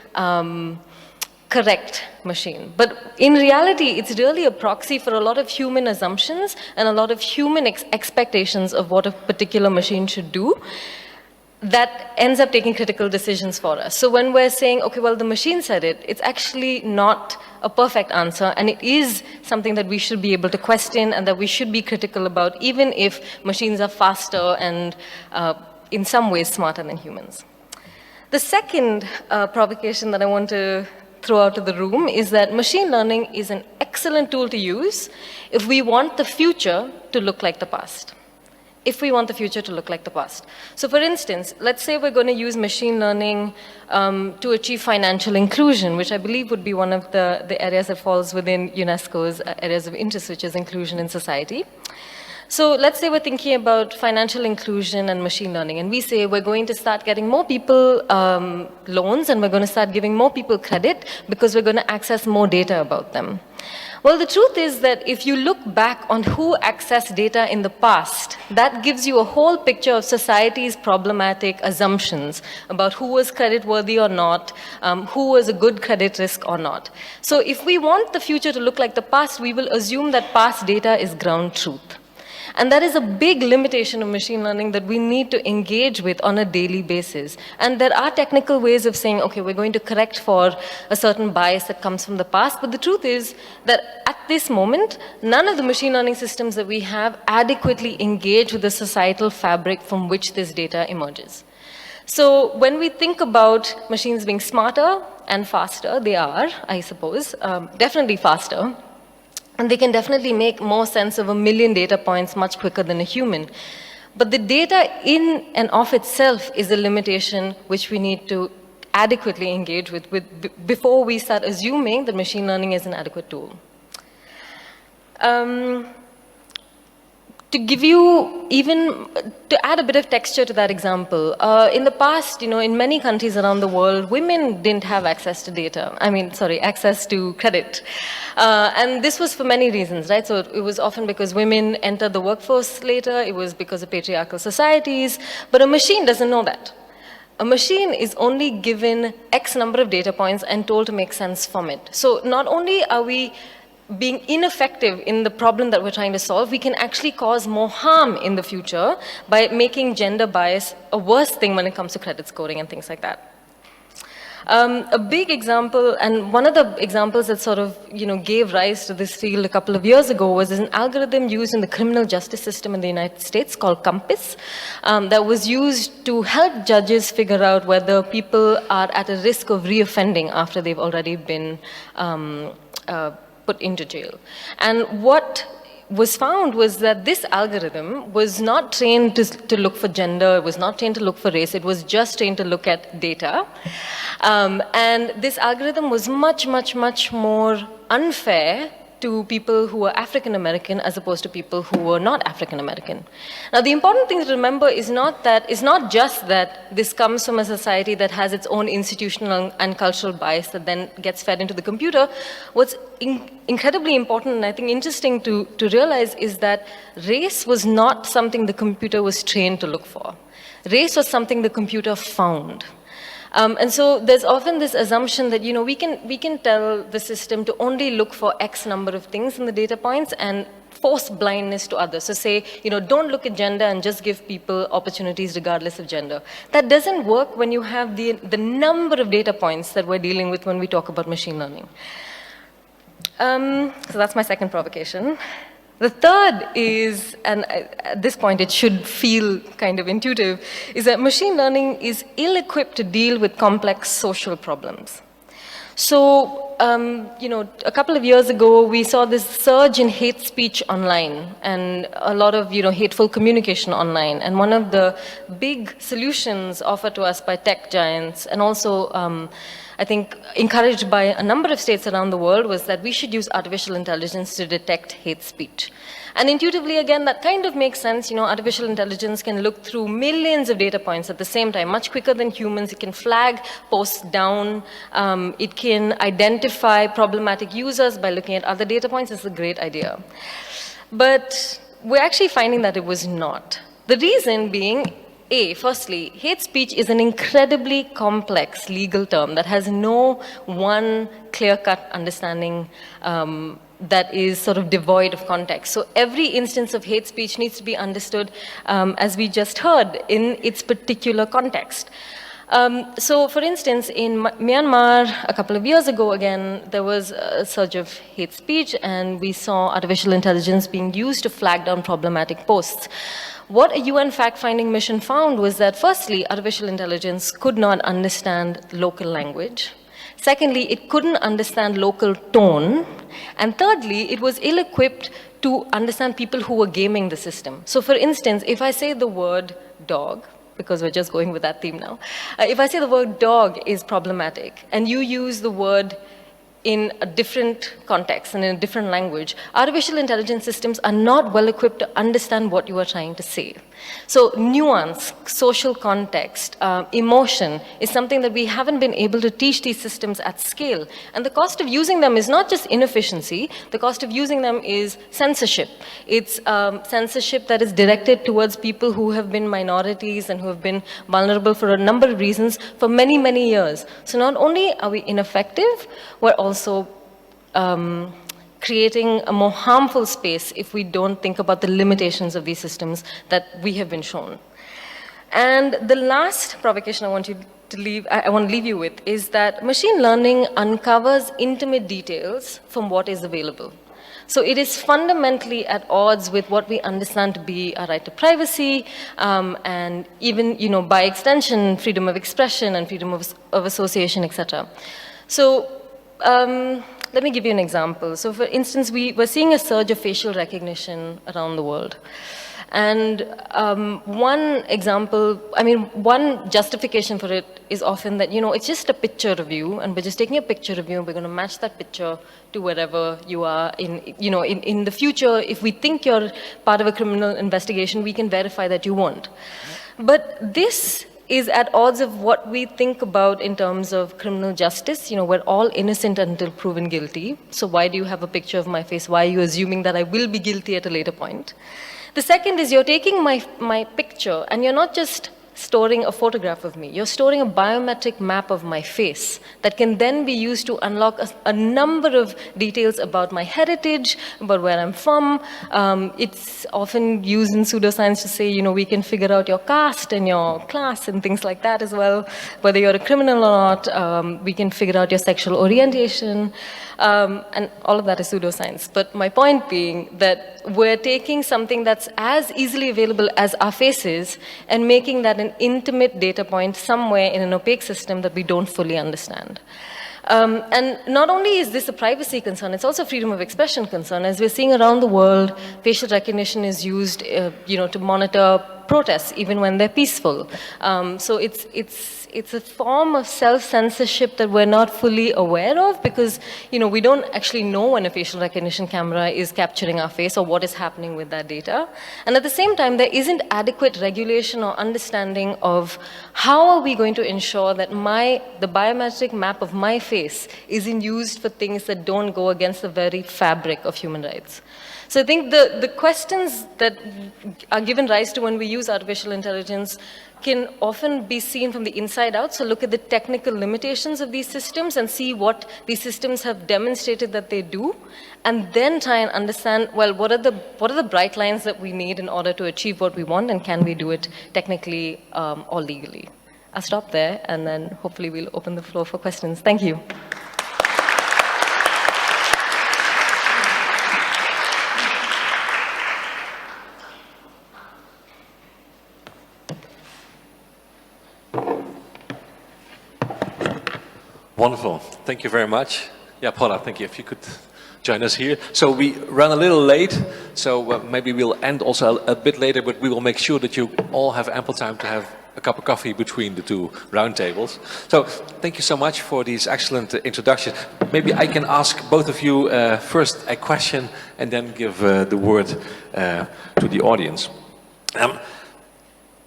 correct machine. But in reality, it's really a proxy for a lot of human assumptions and a lot of human expectations of what a particular machine should do that ends up taking critical decisions for us. So when we're saying, okay, well, the machine said it, it's actually not a perfect answer, and it is something that we should be able to question and that we should be critical about, even if machines are faster and in some ways smarter than humans. The second provocation that I want to throw out to the room is that machine learning is an excellent tool to use if we want the future to look like the past. If we want the future to look like the past. So for instance, let's say we're going to use machine learning to achieve financial inclusion, which I believe would be one of the areas that falls within UNESCO's areas of interest, which is inclusion in society. So let's say we're thinking about financial inclusion and machine learning, and we say we're going to start getting more people loans, and we're going to start giving more people credit because we're going to access more data about them. Well, the truth is that if you look back on who accessed data in the past, that gives you a whole picture of society's problematic assumptions about who was creditworthy or not, who was a good credit risk or not. So if we want the future to look like the past, we will assume that past data is ground truth. And that is a big limitation of machine learning that we need to engage with on a daily basis. And there are technical ways of saying, okay, we're going to correct for a certain bias that comes from the past. But the truth is that at this moment, none of the machine learning systems that we have adequately engage with the societal fabric from which this data emerges. So when we think about machines being smarter and faster, they are, I suppose, definitely faster. And they can definitely make more sense of 1 million data points much quicker than a human. But the data in and of itself is a limitation which we need to adequately engage with before we start assuming that machine learning is an adequate tool. To give you to add a bit of texture to that example, in the past, in many countries around the world, women didn't have access to access to credit. And this was for many reasons, right? So it was often because women entered the workforce later, it was because of patriarchal societies, but a machine doesn't know that. A machine is only given X number of data points and told to make sense from it. So not only are we being ineffective in the problem that we're trying to solve, we can actually cause more harm in the future by making gender bias a worse thing when it comes to credit scoring and things like that. A big example, and one of the examples that sort of gave rise to this field a couple of years ago, was an algorithm used in the criminal justice system in the United States called Compass that was used to help judges figure out whether people are at a risk of reoffending after they've already been put into jail. And what was found was that this algorithm was not trained to look for gender, it was not trained to look for race, it was just trained to look at data. And this algorithm was much, much, much more unfair to people who were African American as opposed to people who were not African American. Now, the important thing to remember is not just that this comes from a society that has its own institutional and cultural bias that then gets fed into the computer. What's incredibly important and I think interesting to realize is that race was not something the computer was trained to look for. Race was something the computer found. And so there's often this assumption that we can tell the system to only look for X number of things in the data points and force blindness to others. So say, don't look at gender and just give people opportunities regardless of gender. That doesn't work when you have the number of data points that we're dealing with when we talk about machine learning. So that's my second provocation. The third is, and at this point it should feel kind of intuitive, is that machine learning is ill-equipped to deal with complex social problems. So, a couple of years ago, we saw this surge in hate speech online and a lot of, hateful communication online. And one of the big solutions offered to us by tech giants and also I think encouraged by a number of states around the world was that we should use artificial intelligence to detect hate speech. And intuitively, again, that kind of makes sense. Artificial intelligence can look through millions of data points at the same time, much quicker than humans. It can flag posts down. It can identify problematic users by looking at other data points. It's a great idea. But we're actually finding that it was not. The reason being, firstly, hate speech is an incredibly complex legal term that has no one clear-cut understanding that is sort of devoid of context. So every instance of hate speech needs to be understood, as we just heard, in its particular context. So, for instance, in Myanmar, a couple of years ago, again, there was a surge of hate speech, and we saw artificial intelligence being used to flag down problematic posts. What a UN fact-finding mission found was that, firstly, artificial intelligence could not understand local language. Secondly, it couldn't understand local tone. And thirdly, it was ill-equipped to understand people who were gaming the system. So, for instance, if I say the word dog, because we're just going with that theme now, if I say the word dog is problematic, and you use the word in a different context and in a different language, artificial intelligence systems are not well equipped to understand what you are trying to say. So nuance, social context, emotion is something that we haven't been able to teach these systems at scale. And the cost of using them is not just inefficiency, the cost of using them is censorship. It's censorship that is directed towards people who have been minorities and who have been vulnerable for a number of reasons for many, many years. So not only are we ineffective, we're also creating a more harmful space if we don't think about the limitations of these systems that we have been shown. And the last provocation I want to leave you with is that machine learning uncovers intimate details from what is available. So it is fundamentally at odds with what we understand to be a right to privacy, and even, by extension, freedom of expression and freedom of association, etc. So let me give you an example. So for instance, we're seeing a surge of facial recognition around the world. And one justification for it is often that, it's just a picture of you, and we're just taking a picture of you, and we're going to match that picture to wherever you are. In the future, if we think you're part of a criminal investigation, we can verify that you won't. But this is at odds of what we think about in terms of criminal justice. We're all innocent until proven guilty. So why do you have a picture of my face? Why are you assuming that I will be guilty at a later point? The second is you're taking my picture, and you're not just storing a photograph of me. You're storing a biometric map of my face that can then be used to unlock a number of details about my heritage, about where I'm from. It's often used in pseudoscience to say, we can figure out your caste and your class and things like that as well. Whether you're a criminal or not, we can figure out your sexual orientation. And all of that is pseudoscience. But my point being that we're taking something that's as easily available as our faces and making that an intimate data point somewhere in an opaque system that we don't fully understand. And not only is this a privacy concern, it's also a freedom of expression concern. As we're seeing around the world, facial recognition is used, to monitor protests, even when they're peaceful. So it's a form of self-censorship that we're not fully aware of because, we don't actually know when a facial recognition camera is capturing our face or what is happening with that data. And at the same time, there isn't adequate regulation or understanding of how are we going to ensure that the biometric map of my face isn't used for things that don't go against the very fabric of human rights. So I think the questions that are given rise to when we use artificial intelligence can often be seen from the inside out. So look at the technical limitations of these systems and see what these systems have demonstrated that they do, and then try and understand, well, what are the bright lines that we need in order to achieve what we want, and can we do it technically or legally? I'll stop there, and then hopefully we'll open the floor for questions. Thank you. Wonderful. Thank you very much. Yeah, Paula, thank you. If you could join us here. So we ran a little late, so maybe we'll end also a bit later, but we will make sure that you all have ample time to have a cup of coffee between the two roundtables. So thank you so much for these excellent introductions. Maybe I can ask both of you first a question and then give the word to the audience.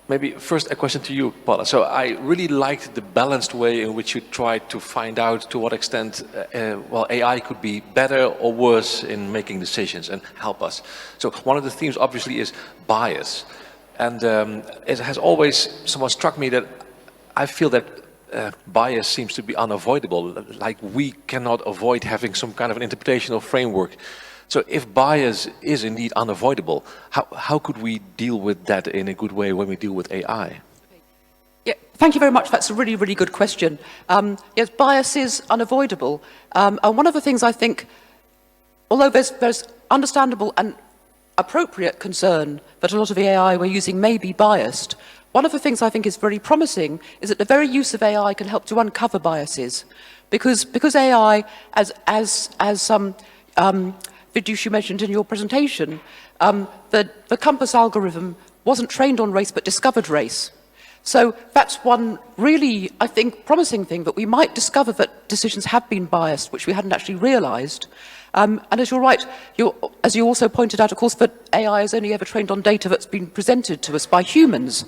Maybe first a question to you, Paula. So I really liked the balanced way in which you tried to find out to what extent, well, AI could be better or worse in making decisions and help us. So one of the themes obviously is bias. And it has always somewhat struck me that I feel that bias seems to be unavoidable. Like we cannot avoid having some kind of an interpretational framework. So if bias is indeed unavoidable, how could we deal with that in a good way when we deal with AI? Yeah, thank you very much. That's a really, really good question. Yes, bias is unavoidable. And one of the things I think, although there's understandable and appropriate concern that a lot of the AI we're using may be biased, one of the things I think is very promising is that the very use of AI can help to uncover biases. Because AI, as Vidushi mentioned in your presentation, the Compass algorithm wasn't trained on race but discovered race. So that's one really, I think, promising thing, that we might discover that decisions have been biased, which we hadn't actually realized. And as you're right, as you also pointed out, of course, that AI is only ever trained on data that's been presented to us by humans.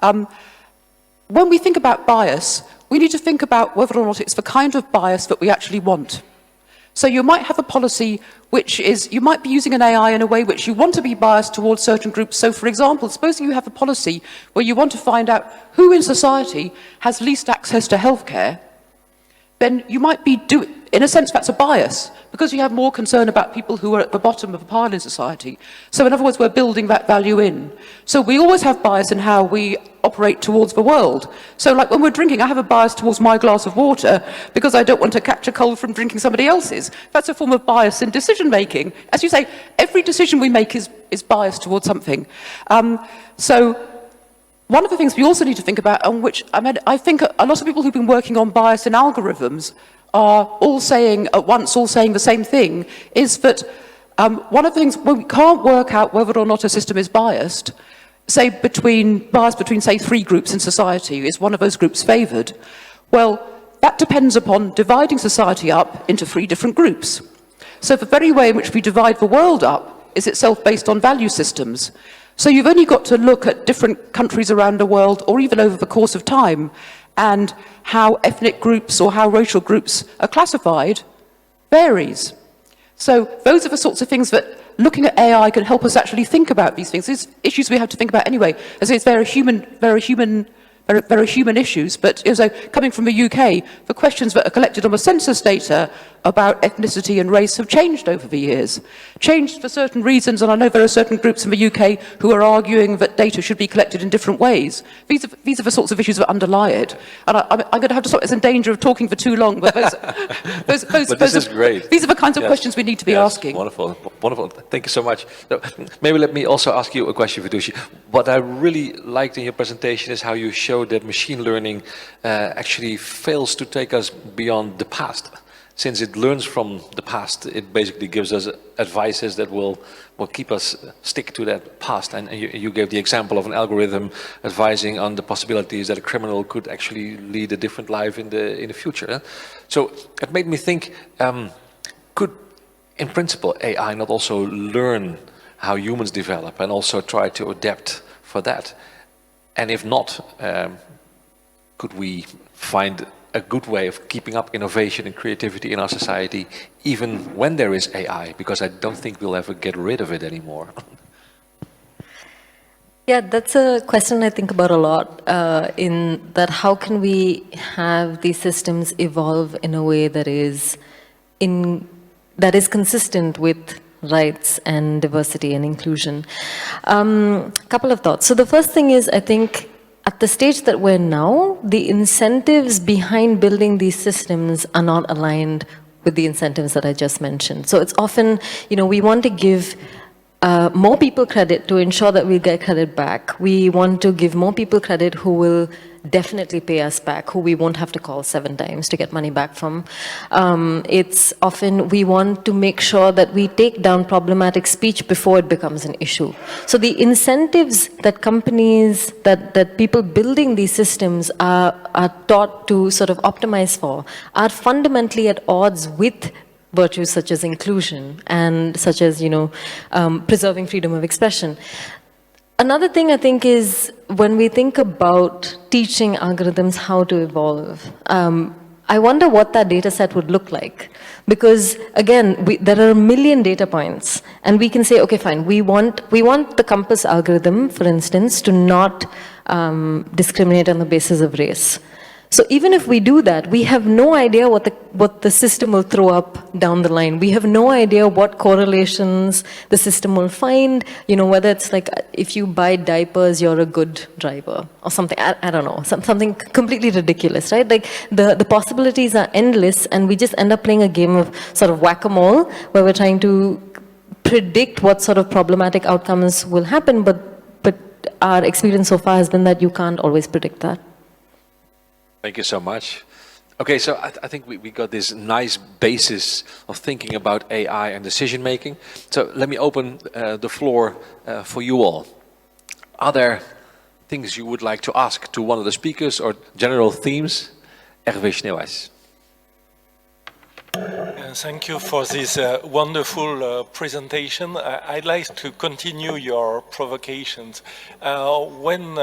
When we think about bias, we need to think about whether or not it's the kind of bias that we actually want. So you might have a policy which is, you might be using an AI in a way which you want to be biased towards certain groups. So for example, supposing you have a policy where you want to find out who in society has least access to healthcare, then you might be in a sense that's a bias, because you have more concern about people who are at the bottom of the pile in society. So in other words, we're building that value in. So we always have bias in how we operate towards the world. So like when we're drinking, I have a bias towards my glass of water because I don't want to catch a cold from drinking somebody else's. That's a form of bias in decision making. As you say, every decision we make is biased towards something. So one of the things we also need to think about, on which I think a lot of people who've been working on bias in algorithms are all saying at once, all saying the same thing, is that one of the things, when we can't work out whether or not a system is biased, say bias between, say, three groups in society, is one of those groups favoured? Well, that depends upon dividing society up into three different groups. So the very way in which we divide the world up is itself based on value systems. So you've only got to look at different countries around the world, or even over the course of time, and how ethnic groups or how racial groups are classified varies. So those are the sorts of things that looking at AI can help us actually think about these things. These issues we have to think about anyway. As it's very human issues, but so coming from the UK, the questions that are collected on the census data about ethnicity and race have changed over the years. Changed for certain reasons, and I know there are certain groups in the UK who are arguing that data should be collected in different ways. These are the sorts of issues that underlie it. And I'm going to have to stop. It's in danger of talking for too long. But this is great. These are the kinds of questions we need to be asking. Wonderful, wonderful. Thank you so much. So, maybe let me also ask you a question, Vidushi. What I really liked in your presentation is how you showed that machine learning actually fails to take us beyond the past. Since it learns from the past, it basically gives us advices that will keep us stick to that past. And you gave the example of an algorithm advising on the possibilities that a criminal could actually lead a different life in the future. So it made me think, could, in principle, AI not also learn how humans develop and also try to adapt for that? And if not, could we find a good way of keeping up innovation and creativity in our society, even when there is AI? Because I don't think we'll ever get rid of it anymore. Yeah, that's a question I think about a lot, in that how can we have these systems evolve in a way that is consistent with rights and diversity and inclusion. Couple of thoughts. So the first thing is, I think, at the stage that we're now, the incentives behind building these systems are not aligned with the incentives that I just mentioned. So it's often, we want to give more people credit to ensure that we get credit back. We want to give more people credit who will definitely pay us back, who we won't have to call 7 times to get money back from. It's often we want to make sure that we take down problematic speech before it becomes an issue. So the incentives that companies, that people building these systems are taught to sort of optimize for are fundamentally at odds with virtues such as inclusion and such as, preserving freedom of expression. Another thing I think is when we think about teaching algorithms how to evolve, I wonder what that data set would look like. Because again, there are a million data points, and we can say, okay, fine, we want the compass algorithm, for instance, to not discriminate on the basis of race. So even if we do that, we have no idea what the system will throw up down the line. We have no idea what correlations the system will find, whether it's like, if you buy diapers, you're a good driver, or something, I don't know, something completely ridiculous, right? Like, the possibilities are endless, and we just end up playing a game of sort of whack-a-mole, where we're trying to predict what sort of problematic outcomes will happen, but our experience so far has been that you can't always predict that. Thank you so much. Okay, so I think we got this nice basis of thinking about AI and decision making. So let me open the floor for you all. Are there things you would like to ask to one of the speakers or general themes? Hervé Sneeuwys. Thank you for this wonderful presentation. I'd like to continue your provocations. When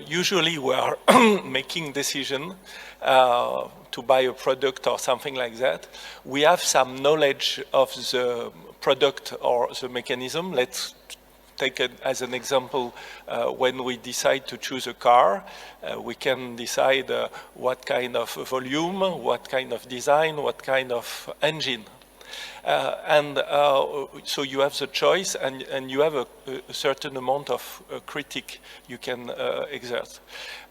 usually we are making decision to buy a product or something like that, we have some knowledge of the product or the mechanism. Let's take it as an example. When we decide to choose a car, we can decide what kind of volume, what kind of design, what kind of engine. So you have the choice, and you have a certain amount of critique you can exert.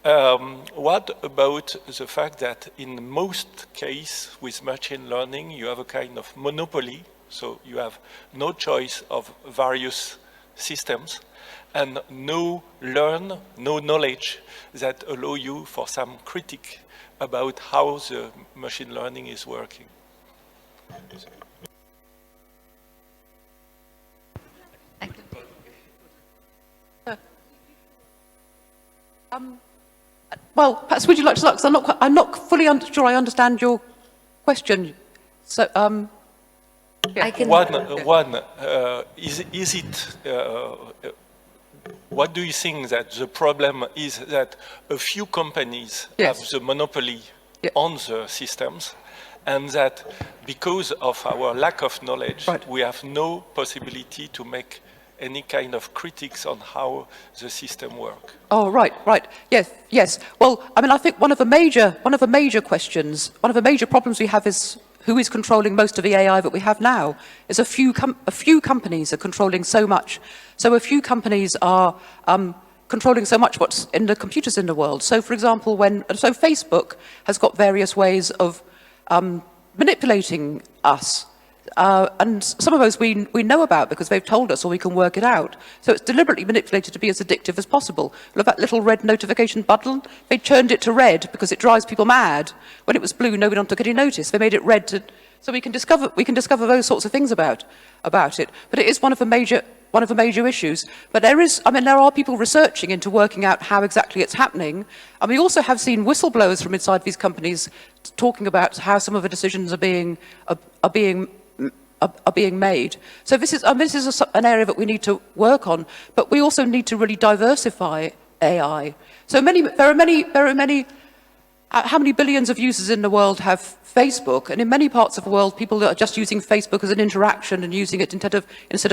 What about the fact that in most cases with machine learning, you have a kind of monopoly, so you have no choice of various systems, and no knowledge that allow you for some critique about how the machine learning is working. Well, perhaps would you like to start? Because I'm not fully sure I understand your question. So, yeah. I can. Is it? What do you think that the problem is that a few companies Yes. have the monopoly Yeah. on the systems, and that because of our lack of knowledge, Right. we have no possibility to make any kind of critiques on how the system works? Oh, right. Yes. Well, I mean, I think one of the major questions, one of the major problems we have is who is controlling most of the AI that we have now. Is a few companies are controlling so much. So a few companies are controlling so much what's in the computers in the world. So, for example, so Facebook has got various ways of manipulating us. And some of those we know about because they've told us, or we can work it out. So it's deliberately manipulated to be as addictive as possible. Look at that little red notification button. They turned it to red because it drives people mad. When it was blue, nobody took any notice. They made it red so we can discover those sorts of things about it. But it is one of the major issues. But there are people researching into working out how exactly it's happening. And we also have seen whistleblowers from inside these companies talking about how some of the decisions are being made. So this is an area that we need to work on, but we also need to really diversify AI. So there are many. How many billions of users in the world have Facebook? And in many parts of the world, people are just using Facebook as an interaction and using it instead of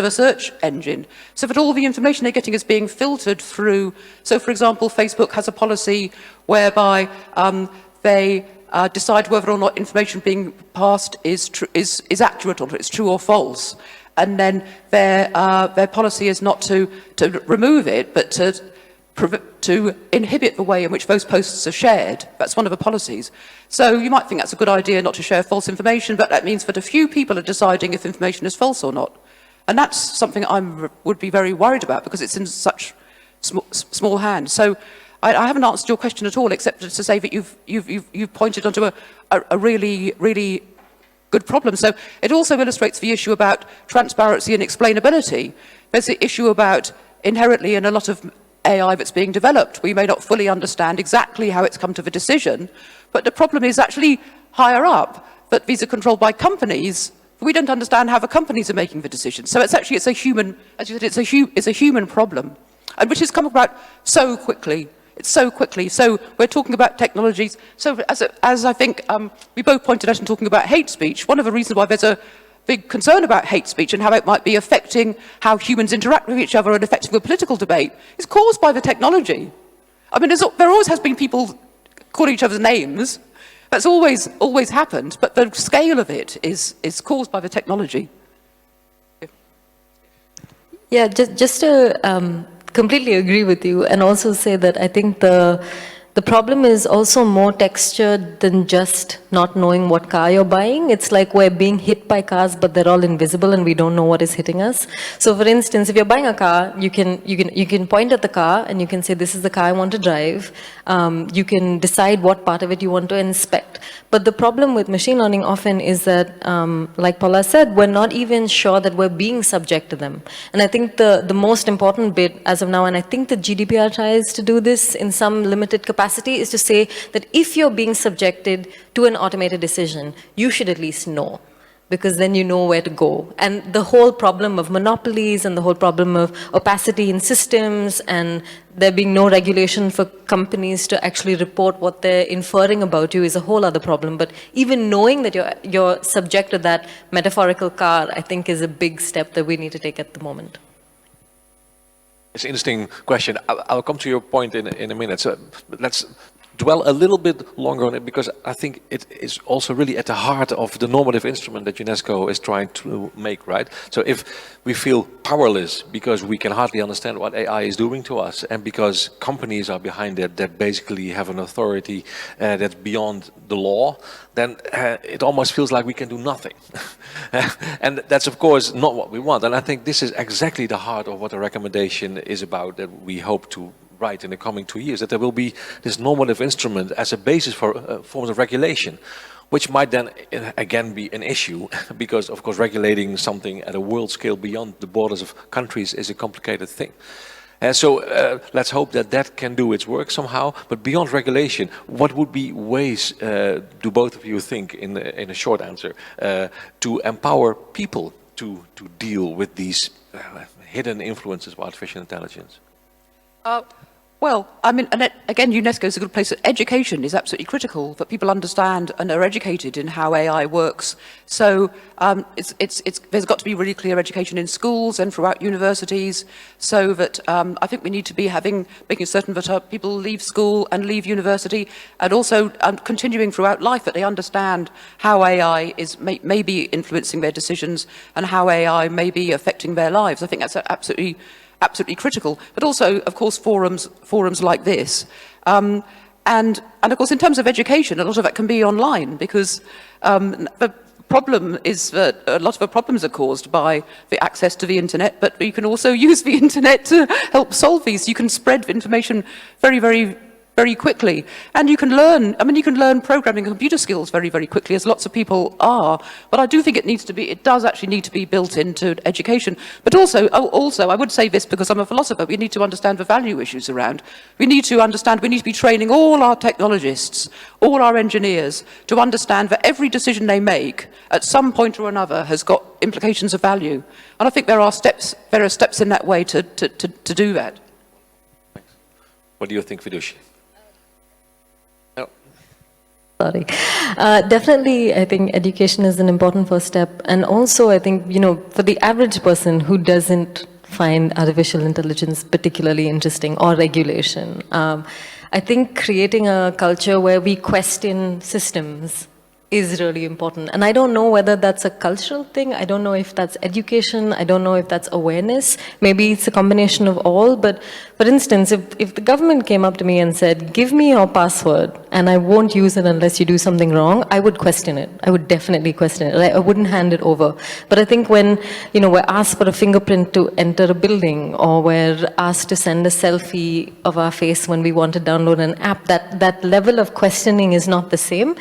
a search engine. So that all the information they're getting is being filtered through. So, for example, Facebook has a policy whereby they decide whether or not information being passed is accurate or it's true or false, and then their policy is not to remove it, but to inhibit the way in which those posts are shared. That's one of the policies. So you might think that's a good idea not to share false information, but that means that a few people are deciding if information is false or not, and that's something I would be very worried about because it's in such small hands. So I haven't answered your question at all, except to say that you've pointed onto a really, really good problem. So it also illustrates the issue about transparency and explainability. There's the issue about inherently in a lot of AI that's being developed, we may not fully understand exactly how it's come to the decision, but the problem is actually higher up, that these are controlled by companies. We don't understand how the companies are making the decisions. So it's a human, as you said, it's a human problem. and which has come about so quickly. It's so quickly. So we're talking about technologies. So as I think we both pointed out in talking about hate speech, one of the reasons why there's a big concern about hate speech and how it might be affecting how humans interact with each other and affecting the political debate is caused by the technology. I mean, there always has been people calling each other's names. That's always happened, but the scale of it is caused by the technology. Yeah, just to completely agree with you, and also say that I think the problem is also more textured than just not knowing what car you're buying. It's like we're being hit by cars, but they're all invisible and we don't know what is hitting us. So for instance, if you're buying a car, you can point at the car and you can say, this is the car I want to drive. You can decide what part of it you want to inspect. But the problem with machine learning often is that, like Paula said, we're not even sure that we're being subject to them. And I think the most important bit as of now, and I think the GDPR tries to do this in some limited capacity, is to say that if you're being subjected to an automated decision, you should at least know, because then you know where to go. And the whole problem of monopolies and the whole problem of opacity in systems and there being no regulation for companies to actually report what they're inferring about you is a whole other problem. But even knowing that you're subject to that metaphorical car, I think is a big step that we need to take at the moment. It's an interesting question. I'll come to your point in a minute. So let's dwell a little bit longer on it, because I think it is also really at the heart of the normative instrument that UNESCO is trying to make, right? So if we feel powerless because we can hardly understand what AI is doing to us, and because companies are behind it that basically have an authority that's beyond the law, then it almost feels like we can do nothing. And that's of course not what we want. And I think this is exactly the heart of what the recommendation is about, that we hope to write in the coming 2 years, that there will be this normative instrument as a basis for forms of regulation, which might then again be an issue, because of course regulating something at a world scale beyond the borders of countries is a complicated thing. And so let's hope that that can do its work somehow. But beyond regulation, what would be ways, do both of you think, in a short answer, to empower people to deal with these hidden influences of artificial intelligence? Well, I mean, and again, UNESCO is a good place. Education is absolutely critical, that people understand and are educated in how AI works. So there's got to be really clear education in schools and throughout universities, so that I think we need to be making certain that people leave school and leave university, and also continuing throughout life, that they understand how AI may be influencing their decisions and how AI may be affecting their lives. I think that's absolutely critical, but also, of course, forums like this. And of course, in terms of education, a lot of that can be online, because the problem is that a lot of the problems are caused by the access to the internet, but you can also use the internet to help solve these. You can spread information very quickly, and you can learn programming and computer skills very quickly, as lots of people are. But I do think it does actually need to be built into education. But also I would say this, because I'm a philosopher, we need to understand the value issues around. We need to be training all our technologists, all our engineers, to understand that every decision they make at some point or another has got implications of value. And I think there are steps in that way to do that. Thanks. What do you think, Vidushi? Sorry. Definitely, I think education is an important first step. And also, I think, for the average person who doesn't find artificial intelligence particularly interesting, or regulation, I think creating a culture where we question systems is really important. And I don't know whether that's a cultural thing. I don't know if that's education. I don't know if that's awareness. Maybe it's a combination of all. But for instance, if the government came up to me and said, give me your password and I won't use it unless you do something wrong, I would question it. I would definitely question it. I wouldn't hand it over. But I think when, we're asked for a fingerprint to enter a building, or we're asked to send a selfie of our face when we want to download an app, that level of questioning is not the same.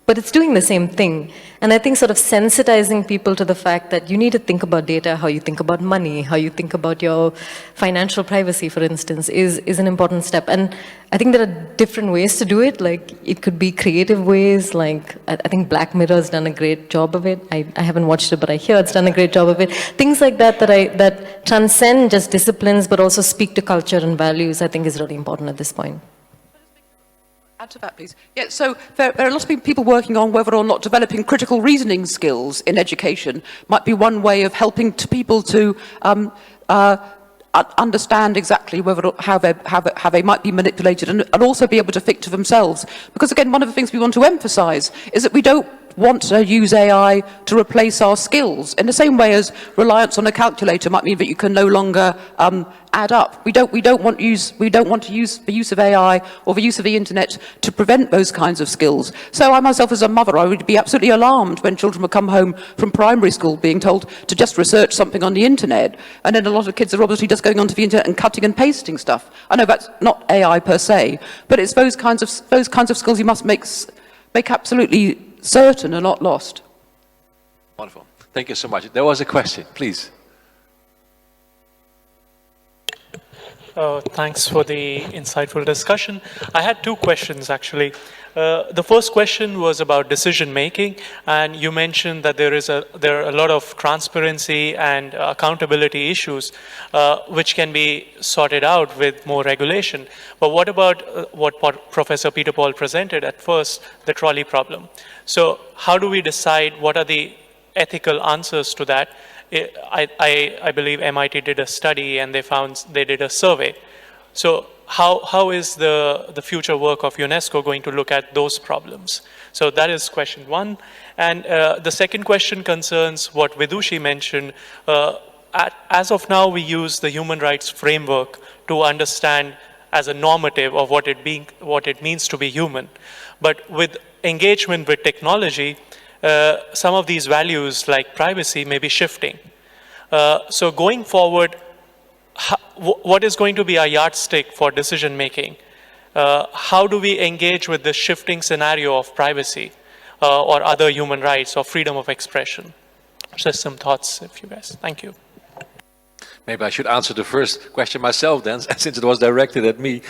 but it's doing the same thing. And I think sort of sensitizing people to the fact that you need to think about data, how you think about money, how you think about your financial privacy, for instance, is an important step. And I think there are different ways to do it. Like, it could be creative ways, like I think Black Mirror has done a great job of it. I haven't watched it, but I hear it's done a great job of it. Things like that that transcend just disciplines, but also speak to culture and values, I think is really important at this point. Add to that, please. Yeah, so there are lots of people working on whether or not developing critical reasoning skills in education might be one way of helping people to understand exactly how they might be manipulated, and also be able to think to themselves. Because again, one of the things we want to emphasise is that we don't want to use AI to replace our skills in the same way as reliance on a calculator might mean that you can no longer add up. We don't want to use the use of AI or the use of the internet to prevent those kinds of skills. So I myself, as a mother, I would be absolutely alarmed when children would come home from primary school being told to just research something on the internet, and then a lot of kids are obviously just going onto the internet and cutting and pasting stuff. I know that's not AI per se, but it's those kinds of skills you must make absolutely certain and not lost. Wonderful. Thank you so much. There was a question, please. Thanks for the insightful discussion. I had two questions, actually. The first question was about decision making, and you mentioned that there are a lot of transparency and accountability issues which can be sorted out with more regulation. But what about what Professor Peter Paul presented at first, the trolley problem? So how do we decide what are the ethical answers to that? I believe MIT did a study and they did a survey. So how is the future work of UNESCO going to look at those problems? So that is question one. And the second question concerns what Vidushi mentioned. As of now, we use the human rights framework to understand as a normative of what it means to be human. But with engagement with technology, some of these values like privacy may be shifting. So going forward, what is going to be our yardstick for decision making? How do we engage with the shifting scenario of privacy or other human rights or freedom of expression? Just some thoughts, if you guys. Thank you. Maybe I should answer the first question myself then, since it was directed at me.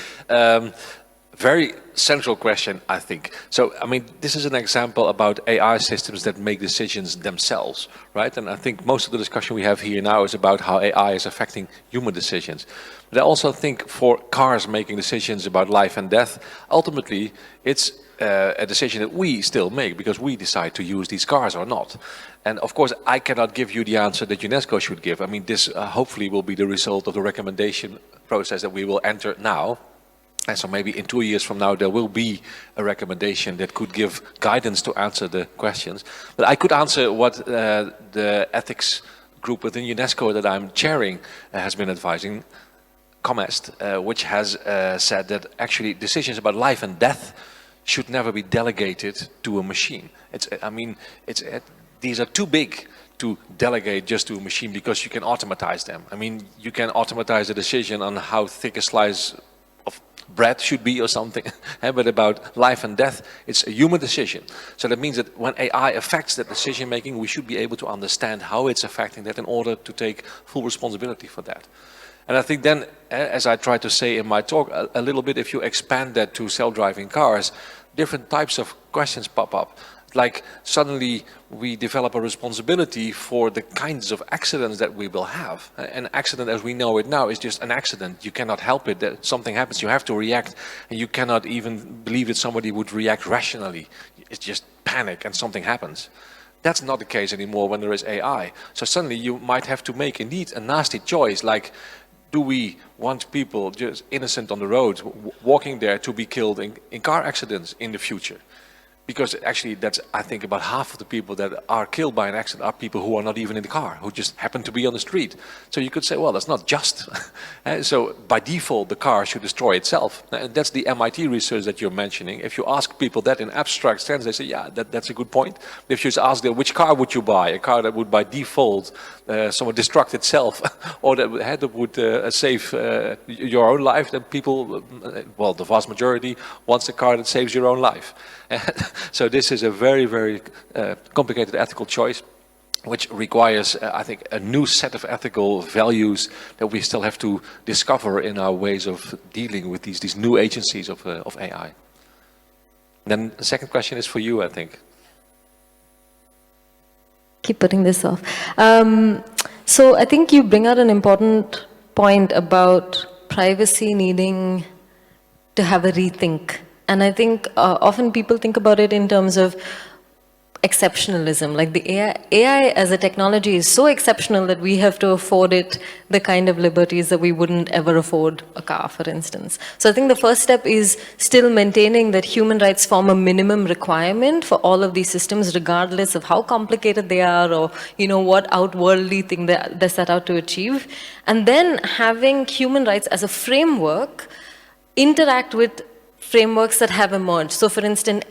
Very central question, I think. So, I mean, this is an example about AI systems that make decisions themselves, right? And I think most of the discussion we have here now is about how AI is affecting human decisions. But I also think for cars making decisions about life and death, ultimately, it's a decision that we still make because we decide to use these cars or not. And of course, I cannot give you the answer that UNESCO should give. I mean, this hopefully will be the result of the recommendation process that we will enter now. And so maybe in 2 years from now, there will be a recommendation that could give guidance to answer the questions. But I could answer what the ethics group within UNESCO that I'm chairing has been advising, COMEST, which has said that actually decisions about life and death should never be delegated to a machine. These are too big to delegate just to a machine because you can automatize them. I mean, you can automatize a decision on how thick a slice of bread should be or something, but about life and death, it's a human decision. So that means that when AI affects that decision making, we should be able to understand how it's affecting that in order to take full responsibility for that. And I think then, as I tried to say in my talk, a little bit, if you expand that to self-driving cars, different types of questions pop up. Like suddenly we develop a responsibility for the kinds of accidents that we will have. An accident as we know it now is just an accident. You cannot help it. That something happens, you have to react, and you cannot even believe that somebody would react rationally. It's just panic and something happens. That's not the case anymore when there is AI. So suddenly you might have to make indeed a nasty choice, like, do we want people just innocent on the road walking there to be killed in car accidents in the future? Because actually that's, I think, about half of the people that are killed by an accident are people who are not even in the car, who just happen to be on the street. So you could say, well, that's not just. So by default, the car should destroy itself. And that's the MIT research that you're mentioning. If you ask people that in abstract sense, they say, yeah, that's a good point. If you just ask them, which car would you buy? A car that would by default somewhat destruct itself, or that would save your own life, then people, well, the vast majority wants a car that saves your own life. So this is a very, very complicated ethical choice, which requires, I think, a new set of ethical values that we still have to discover in our ways of dealing with these new agencies of AI. Then the second question is for you, I think. Keep putting this off. So I think you bring out an important point about privacy needing to have a rethink. And I think often people think about it in terms of exceptionalism, like the AI as a technology is so exceptional that we have to afford it the kind of liberties that we wouldn't ever afford a car, for instance. So I think the first step is still maintaining that human rights form a minimum requirement for all of these systems, regardless of how complicated they are or what outworldly thing they're set out to achieve. And then having human rights as a framework interact with frameworks that have emerged. So for instance,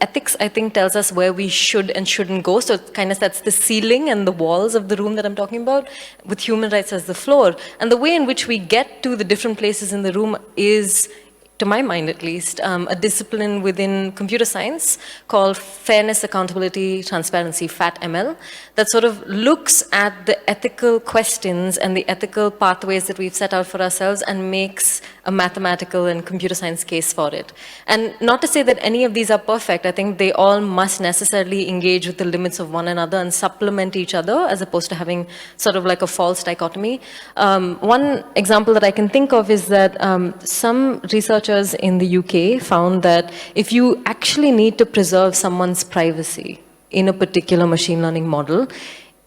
ethics, I think, tells us where we should and shouldn't go. So it kind of sets the ceiling and the walls of the room that I'm talking about, with human rights as the floor. And the way in which we get to the different places in the room is, to my mind at least, a discipline within computer science called Fairness, Accountability, Transparency, FAT-ML, that sort of looks at the ethical questions and the ethical pathways that we've set out for ourselves and makes a mathematical and computer science case for it. And not to say that any of these are perfect, I think they all must necessarily engage with the limits of one another and supplement each other, as opposed to having sort of like a false dichotomy. One example that I can think of is that some researchers in the UK found that if you actually need to preserve someone's privacy in a particular machine learning model,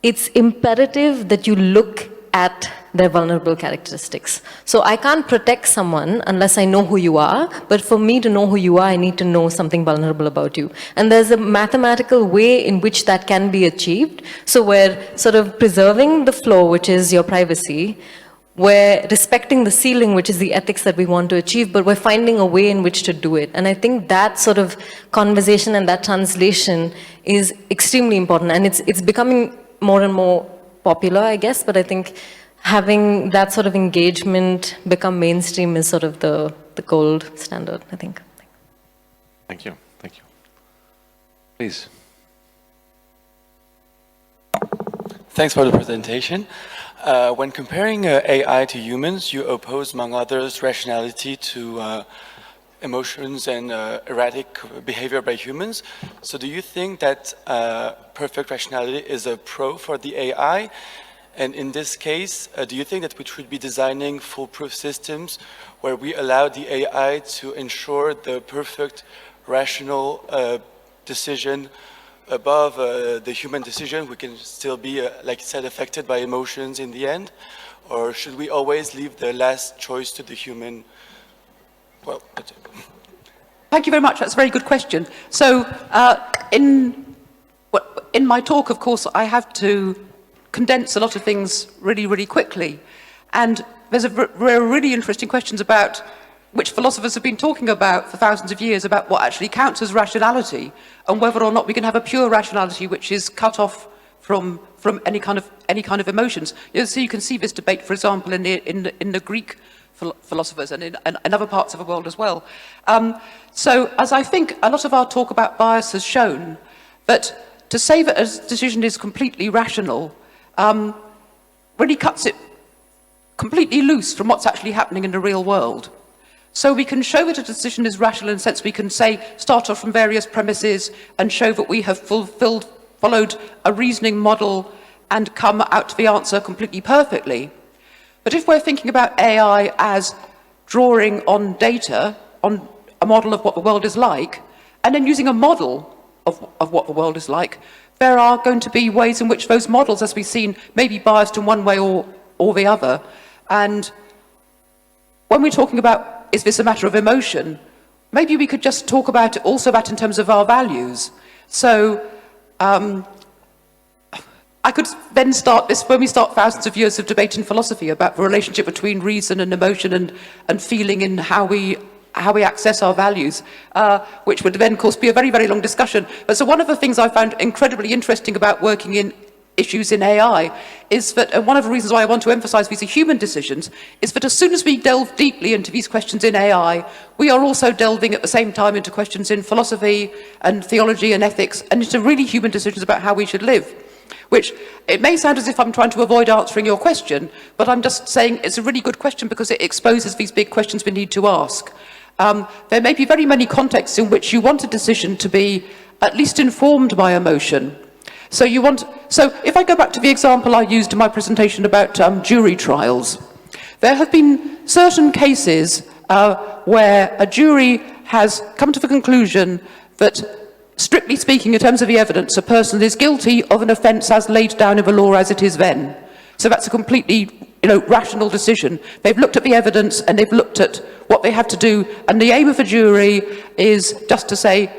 it's imperative that you look at their vulnerable characteristics. So I can't protect someone unless I know who you are, but for me to know who you are, I need to know something vulnerable about you. And there's a mathematical way in which that can be achieved. So we're sort of preserving the floor, which is your privacy, we're respecting the ceiling, which is the ethics that we want to achieve, but we're finding a way in which to do it. And I think that sort of conversation and that translation is extremely important. And it's becoming more and more popular, I guess, but I think having that sort of engagement become mainstream is sort of the gold standard, I think. Thank you. Thank you. Please. Thanks for the presentation. When comparing AI to humans, you oppose, among others, rationality to emotions and erratic behavior by humans. So do you think that perfect rationality is a pro for the AI? And in this case, do you think that we should be designing foolproof systems where we allow the AI to ensure the perfect rational decision above the human decision? We can still be, like you said, affected by emotions in the end? Or should we always leave the last choice to the human? Well, that's it. Thank you very much. That's a very good question. So in my talk, of course, I have to condense a lot of things really, really quickly. And there's really interesting questions about which philosophers have been talking about for thousands of years about what actually counts as rationality and whether or not we can have a pure rationality which is cut off from any kind of emotions. So you can see this debate, for example, in the Greek philosophers and in other parts of the world as well. So as I think a lot of our talk about bias has shown, that to say that a decision is completely rational really cuts it completely loose from what's actually happening in the real world. So we can show that a decision is rational in the sense we can say, start off from various premises and show that we have followed a reasoning model and come out to the answer completely perfectly. But if we're thinking about AI as drawing on data, on a model of what the world is like, and then using a model of what the world is like, there are going to be ways in which those models, as we've seen, may be biased in one way or the other. And when we're talking about, is this a matter of emotion, maybe we could just talk about it also in terms of our values. So I could then start this, when we start thousands of years of debate in philosophy about the relationship between reason and emotion and feeling in how we access our values, which would then, of course, be a very, very long discussion. But so one of the things I found incredibly interesting about working issues in AI is that, and one of the reasons why I want to emphasize these are human decisions, is that as soon as we delve deeply into these questions in AI, we are also delving at the same time into questions in philosophy and theology and ethics, and into really human decisions about how we should live. Which, it may sound as if I'm trying to avoid answering your question, but I'm just saying it's a really good question because it exposes these big questions we need to ask. There may be very many contexts in which you want a decision to be at least informed by emotion. So if I go back to the example I used in my presentation about jury trials, there have been certain cases where a jury has come to the conclusion that, strictly speaking, in terms of the evidence, a person is guilty of an offence as laid down in the law as it is then. So that's a completely rational decision. They've looked at the evidence and they've looked at what they have to do, and the aim of a jury is just to say,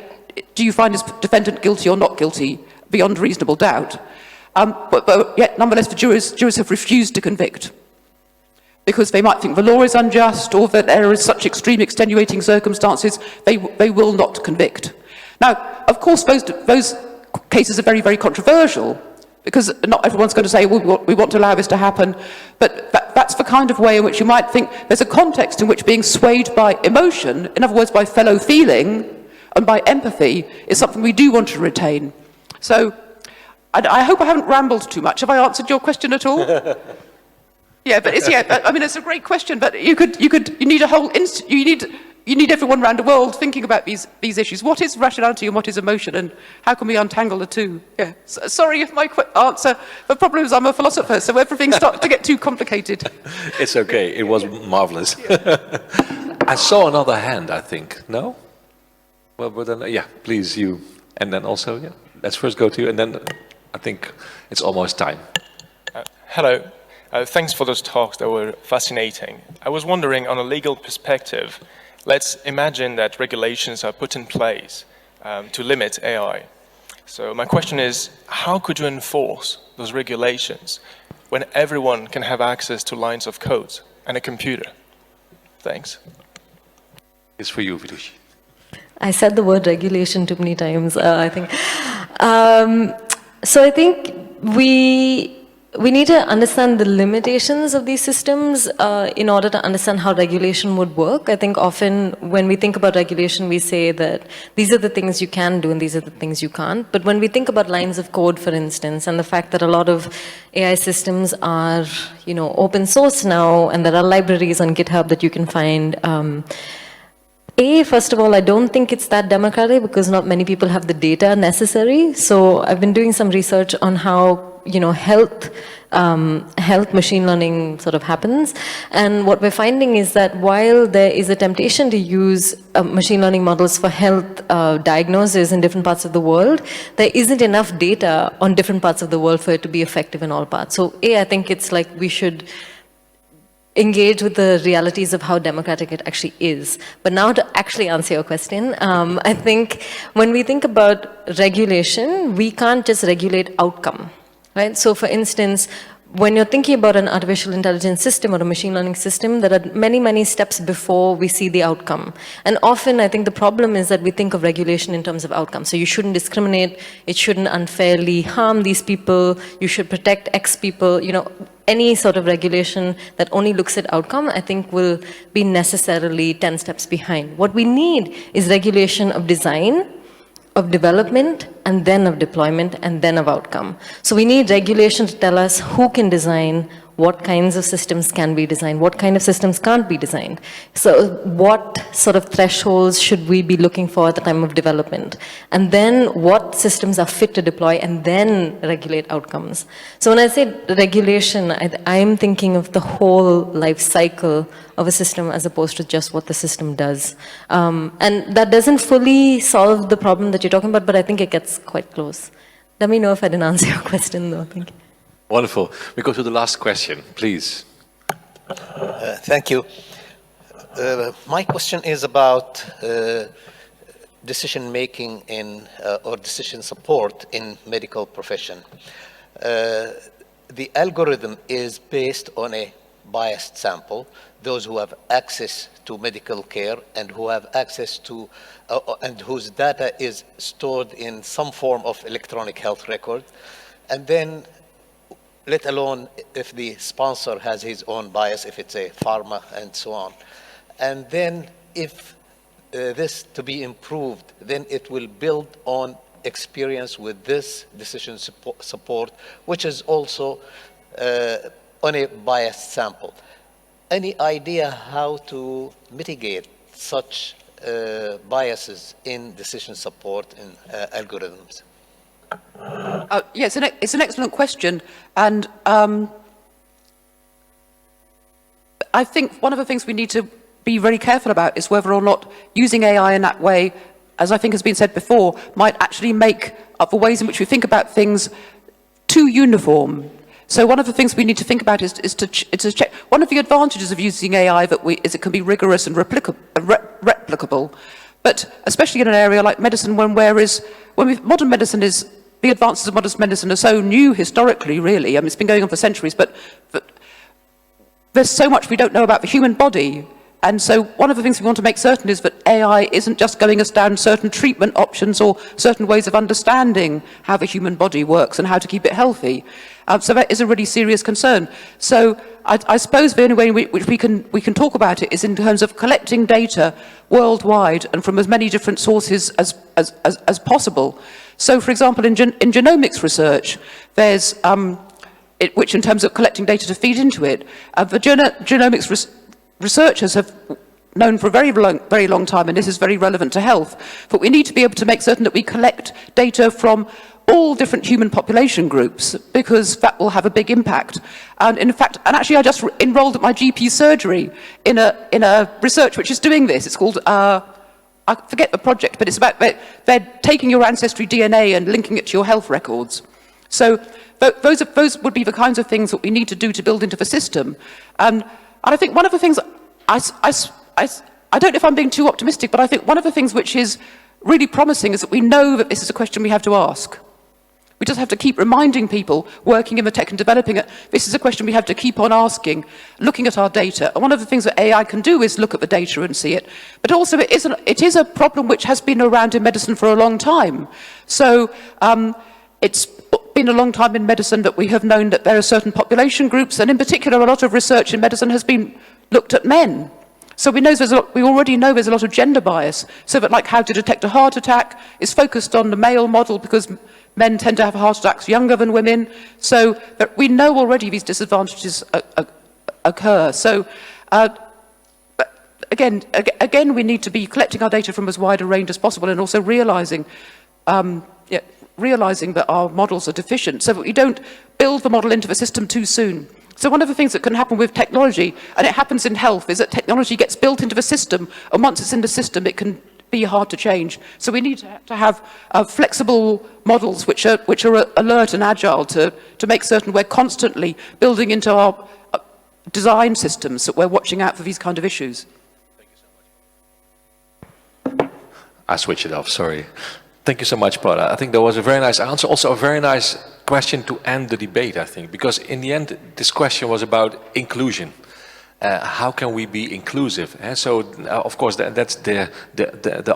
do you find this defendant guilty or not guilty, beyond reasonable doubt? But yet, nonetheless, the jurors have refused to convict, because they might think the law is unjust, or that there is such extreme extenuating circumstances, they will not convict. Now, of course, those cases are very, very controversial, because not everyone's going to say, well, we want to allow this to happen, but that's the kind of way in which you might think there's a context in which being swayed by emotion, in other words, by fellow feeling and by empathy, is something we do want to retain. So, I hope I haven't rambled too much. Have I answered your question at all? Yeah, but it's a great question, but you need a whole, you need everyone around the world thinking about these issues. What is rationality and what is emotion, and how can we untangle the two? Yeah. Sorry if my answer, the problem is I'm a philosopher, so everything starts to get too complicated. It's okay, it was marvelous. I saw another hand, I think. No? Well, but then, yeah, please, you. And then also, yeah, let's first go to you, and then I think it's almost time. Hello. Thanks for those talks, that were fascinating. I was wondering, on a legal perspective, let's imagine that regulations are put in place to limit AI. So my question is, how could you enforce those regulations when everyone can have access to lines of code and a computer? Thanks. It's for you, Vidushi. I said the word regulation too many times, I think. So I think we need to understand the limitations of these systems in order to understand how regulation would work. I think often when we think about regulation, we say that these are the things you can do and these are the things you can't. But when we think about lines of code, for instance, and the fact that a lot of AI systems are, open source now, and there are libraries on GitHub that you can find. First of all, I don't think it's that democratic because not many people have the data necessary. So I've been doing some research on how health machine learning sort of happens. And what we're finding is that while there is a temptation to use machine learning models for health diagnosis in different parts of the world, there isn't enough data on different parts of the world for it to be effective in all parts. So I think it's like we should engage with the realities of how democratic it actually is. But now to actually answer your question, I think when we think about regulation, we can't just regulate outcome, right? So for instance, when you're thinking about an artificial intelligence system or a machine learning system, there are many, many steps before we see the outcome. And often, I think the problem is that we think of regulation in terms of outcome. So you shouldn't discriminate, it shouldn't unfairly harm these people, you should protect X people, any sort of regulation that only looks at outcome, I think will be necessarily 10 steps behind. What we need is regulation of design, of development, and then of deployment, and then of outcome. So we need regulation to tell us who can design, what kinds of systems can be designed, what kind of systems can't be designed. So what sort of thresholds should we be looking for at the time of development? And then what systems are fit to deploy, and then regulate outcomes. So when I say regulation, I'm thinking of the whole life cycle of a system as opposed to just what the system does. And that doesn't fully solve the problem that you're talking about, but I think it gets quite close. Let me know if I didn't answer your question though, thank you. Wonderful. We go to the last question, please. Thank you. My question is about decision-making or decision support in medical profession. The algorithm is based on a biased sample, those who have access to medical care and who have access to, and whose data is stored in some form of electronic health record. And then let alone if the sponsor has his own bias, if it's a pharma and so on. And then if this to be improved, then it will build on experience with this decision support, which is also on a biased sample. Any idea how to mitigate such biases in decision support in algorithms? Yes, it's an excellent question, and I think one of the things we need to be very careful about is whether or not using AI in that way, as I think has been said before, might actually make the ways in which we think about things too uniform. So one of the things we need to think about is to check. One of the advantages of using AI is it can be rigorous and replicable, but especially in an area like medicine, modern medicine is, the advances of modern medicine are so new historically, really. I mean, it's been going on for centuries, but there's so much we don't know about the human body. And so one of the things we want to make certain is that AI isn't just going us down certain treatment options or certain ways of understanding how the human body works and how to keep it healthy. So that is a really serious concern. So I suppose the only way in which we can talk about it is in terms of collecting data worldwide and from as many different sources as possible. So, for example, in genomics research, there's which in terms of collecting data to feed into it, the genomics researchers have known for a very long time, and this is very relevant to health, but we need to be able to make certain that we collect data from all different human population groups, because that will have a big impact. And in fact, actually I just enrolled at my GP surgery in a research which is doing this. It's called, I forget the project, but it's about, they're taking your ancestry DNA and linking it to your health records. So those would be the kinds of things that we need to do to build into the system. And I think one of the things, I don't know if I'm being too optimistic, but I think one of the things which is really promising is that we know that this is a question we have to ask. We just have to keep reminding people working in the tech and developing it, this is a question we have to keep on asking, looking at our data. And one of the things that AI can do is look at the data and see it. But also it is a problem which has been around in medicine for a long time. So it's been a long time in medicine that we have known that there are certain population groups, and in particular a lot of research in medicine has been looked at men. So we already know there's a lot of gender bias. So that, like how to detect a heart attack is focused on the male model because men tend to have heart attacks younger than women. So that we know already these disadvantages occur. So but again, we need to be collecting our data from as wide a range as possible, and also realizing that our models are deficient, so that we don't build the model into the system too soon. So one of the things that can happen with technology, and it happens in health, is that technology gets built into the system, and once it's in the system, it can be hard to change. So we need to have flexible models which are alert and agile to make certain we're constantly building into our design systems that we're watching out for these kind of issues. Thank you so much. I switched it off, sorry. Thank you so much, Paula. I think that was a very nice answer. Also a very nice question to end the debate, I think, because in the end, this question was about inclusion. How can we be inclusive? So, of course, that's the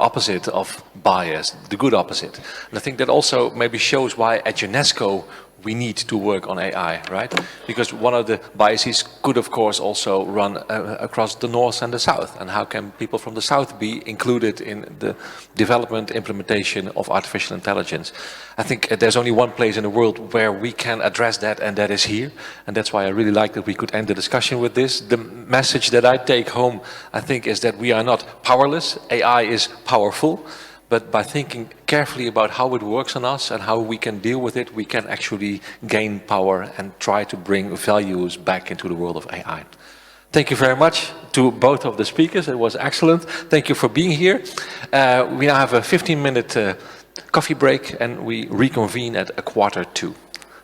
opposite of bias, the good opposite. And I think that also maybe shows why at Unesco we need to work on AI, right? Because one of the biases could, of course, also run across the north and the south. And how can people from the south be included in the development, implementation of artificial intelligence? I think there's only one place in the world where we can address that, and that is here. And that's why I really like that we could end the discussion with this. The message that I take home, I think, is that we are not powerless. AI is powerful. But by thinking carefully about how it works on us and how we can deal with it, we can actually gain power and try to bring values back into the world of AI. Thank you very much to both of the speakers. It was excellent. Thank you for being here. We now have a 15-minute coffee break, and we reconvene at 1:45.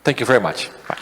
Thank you very much. Bye.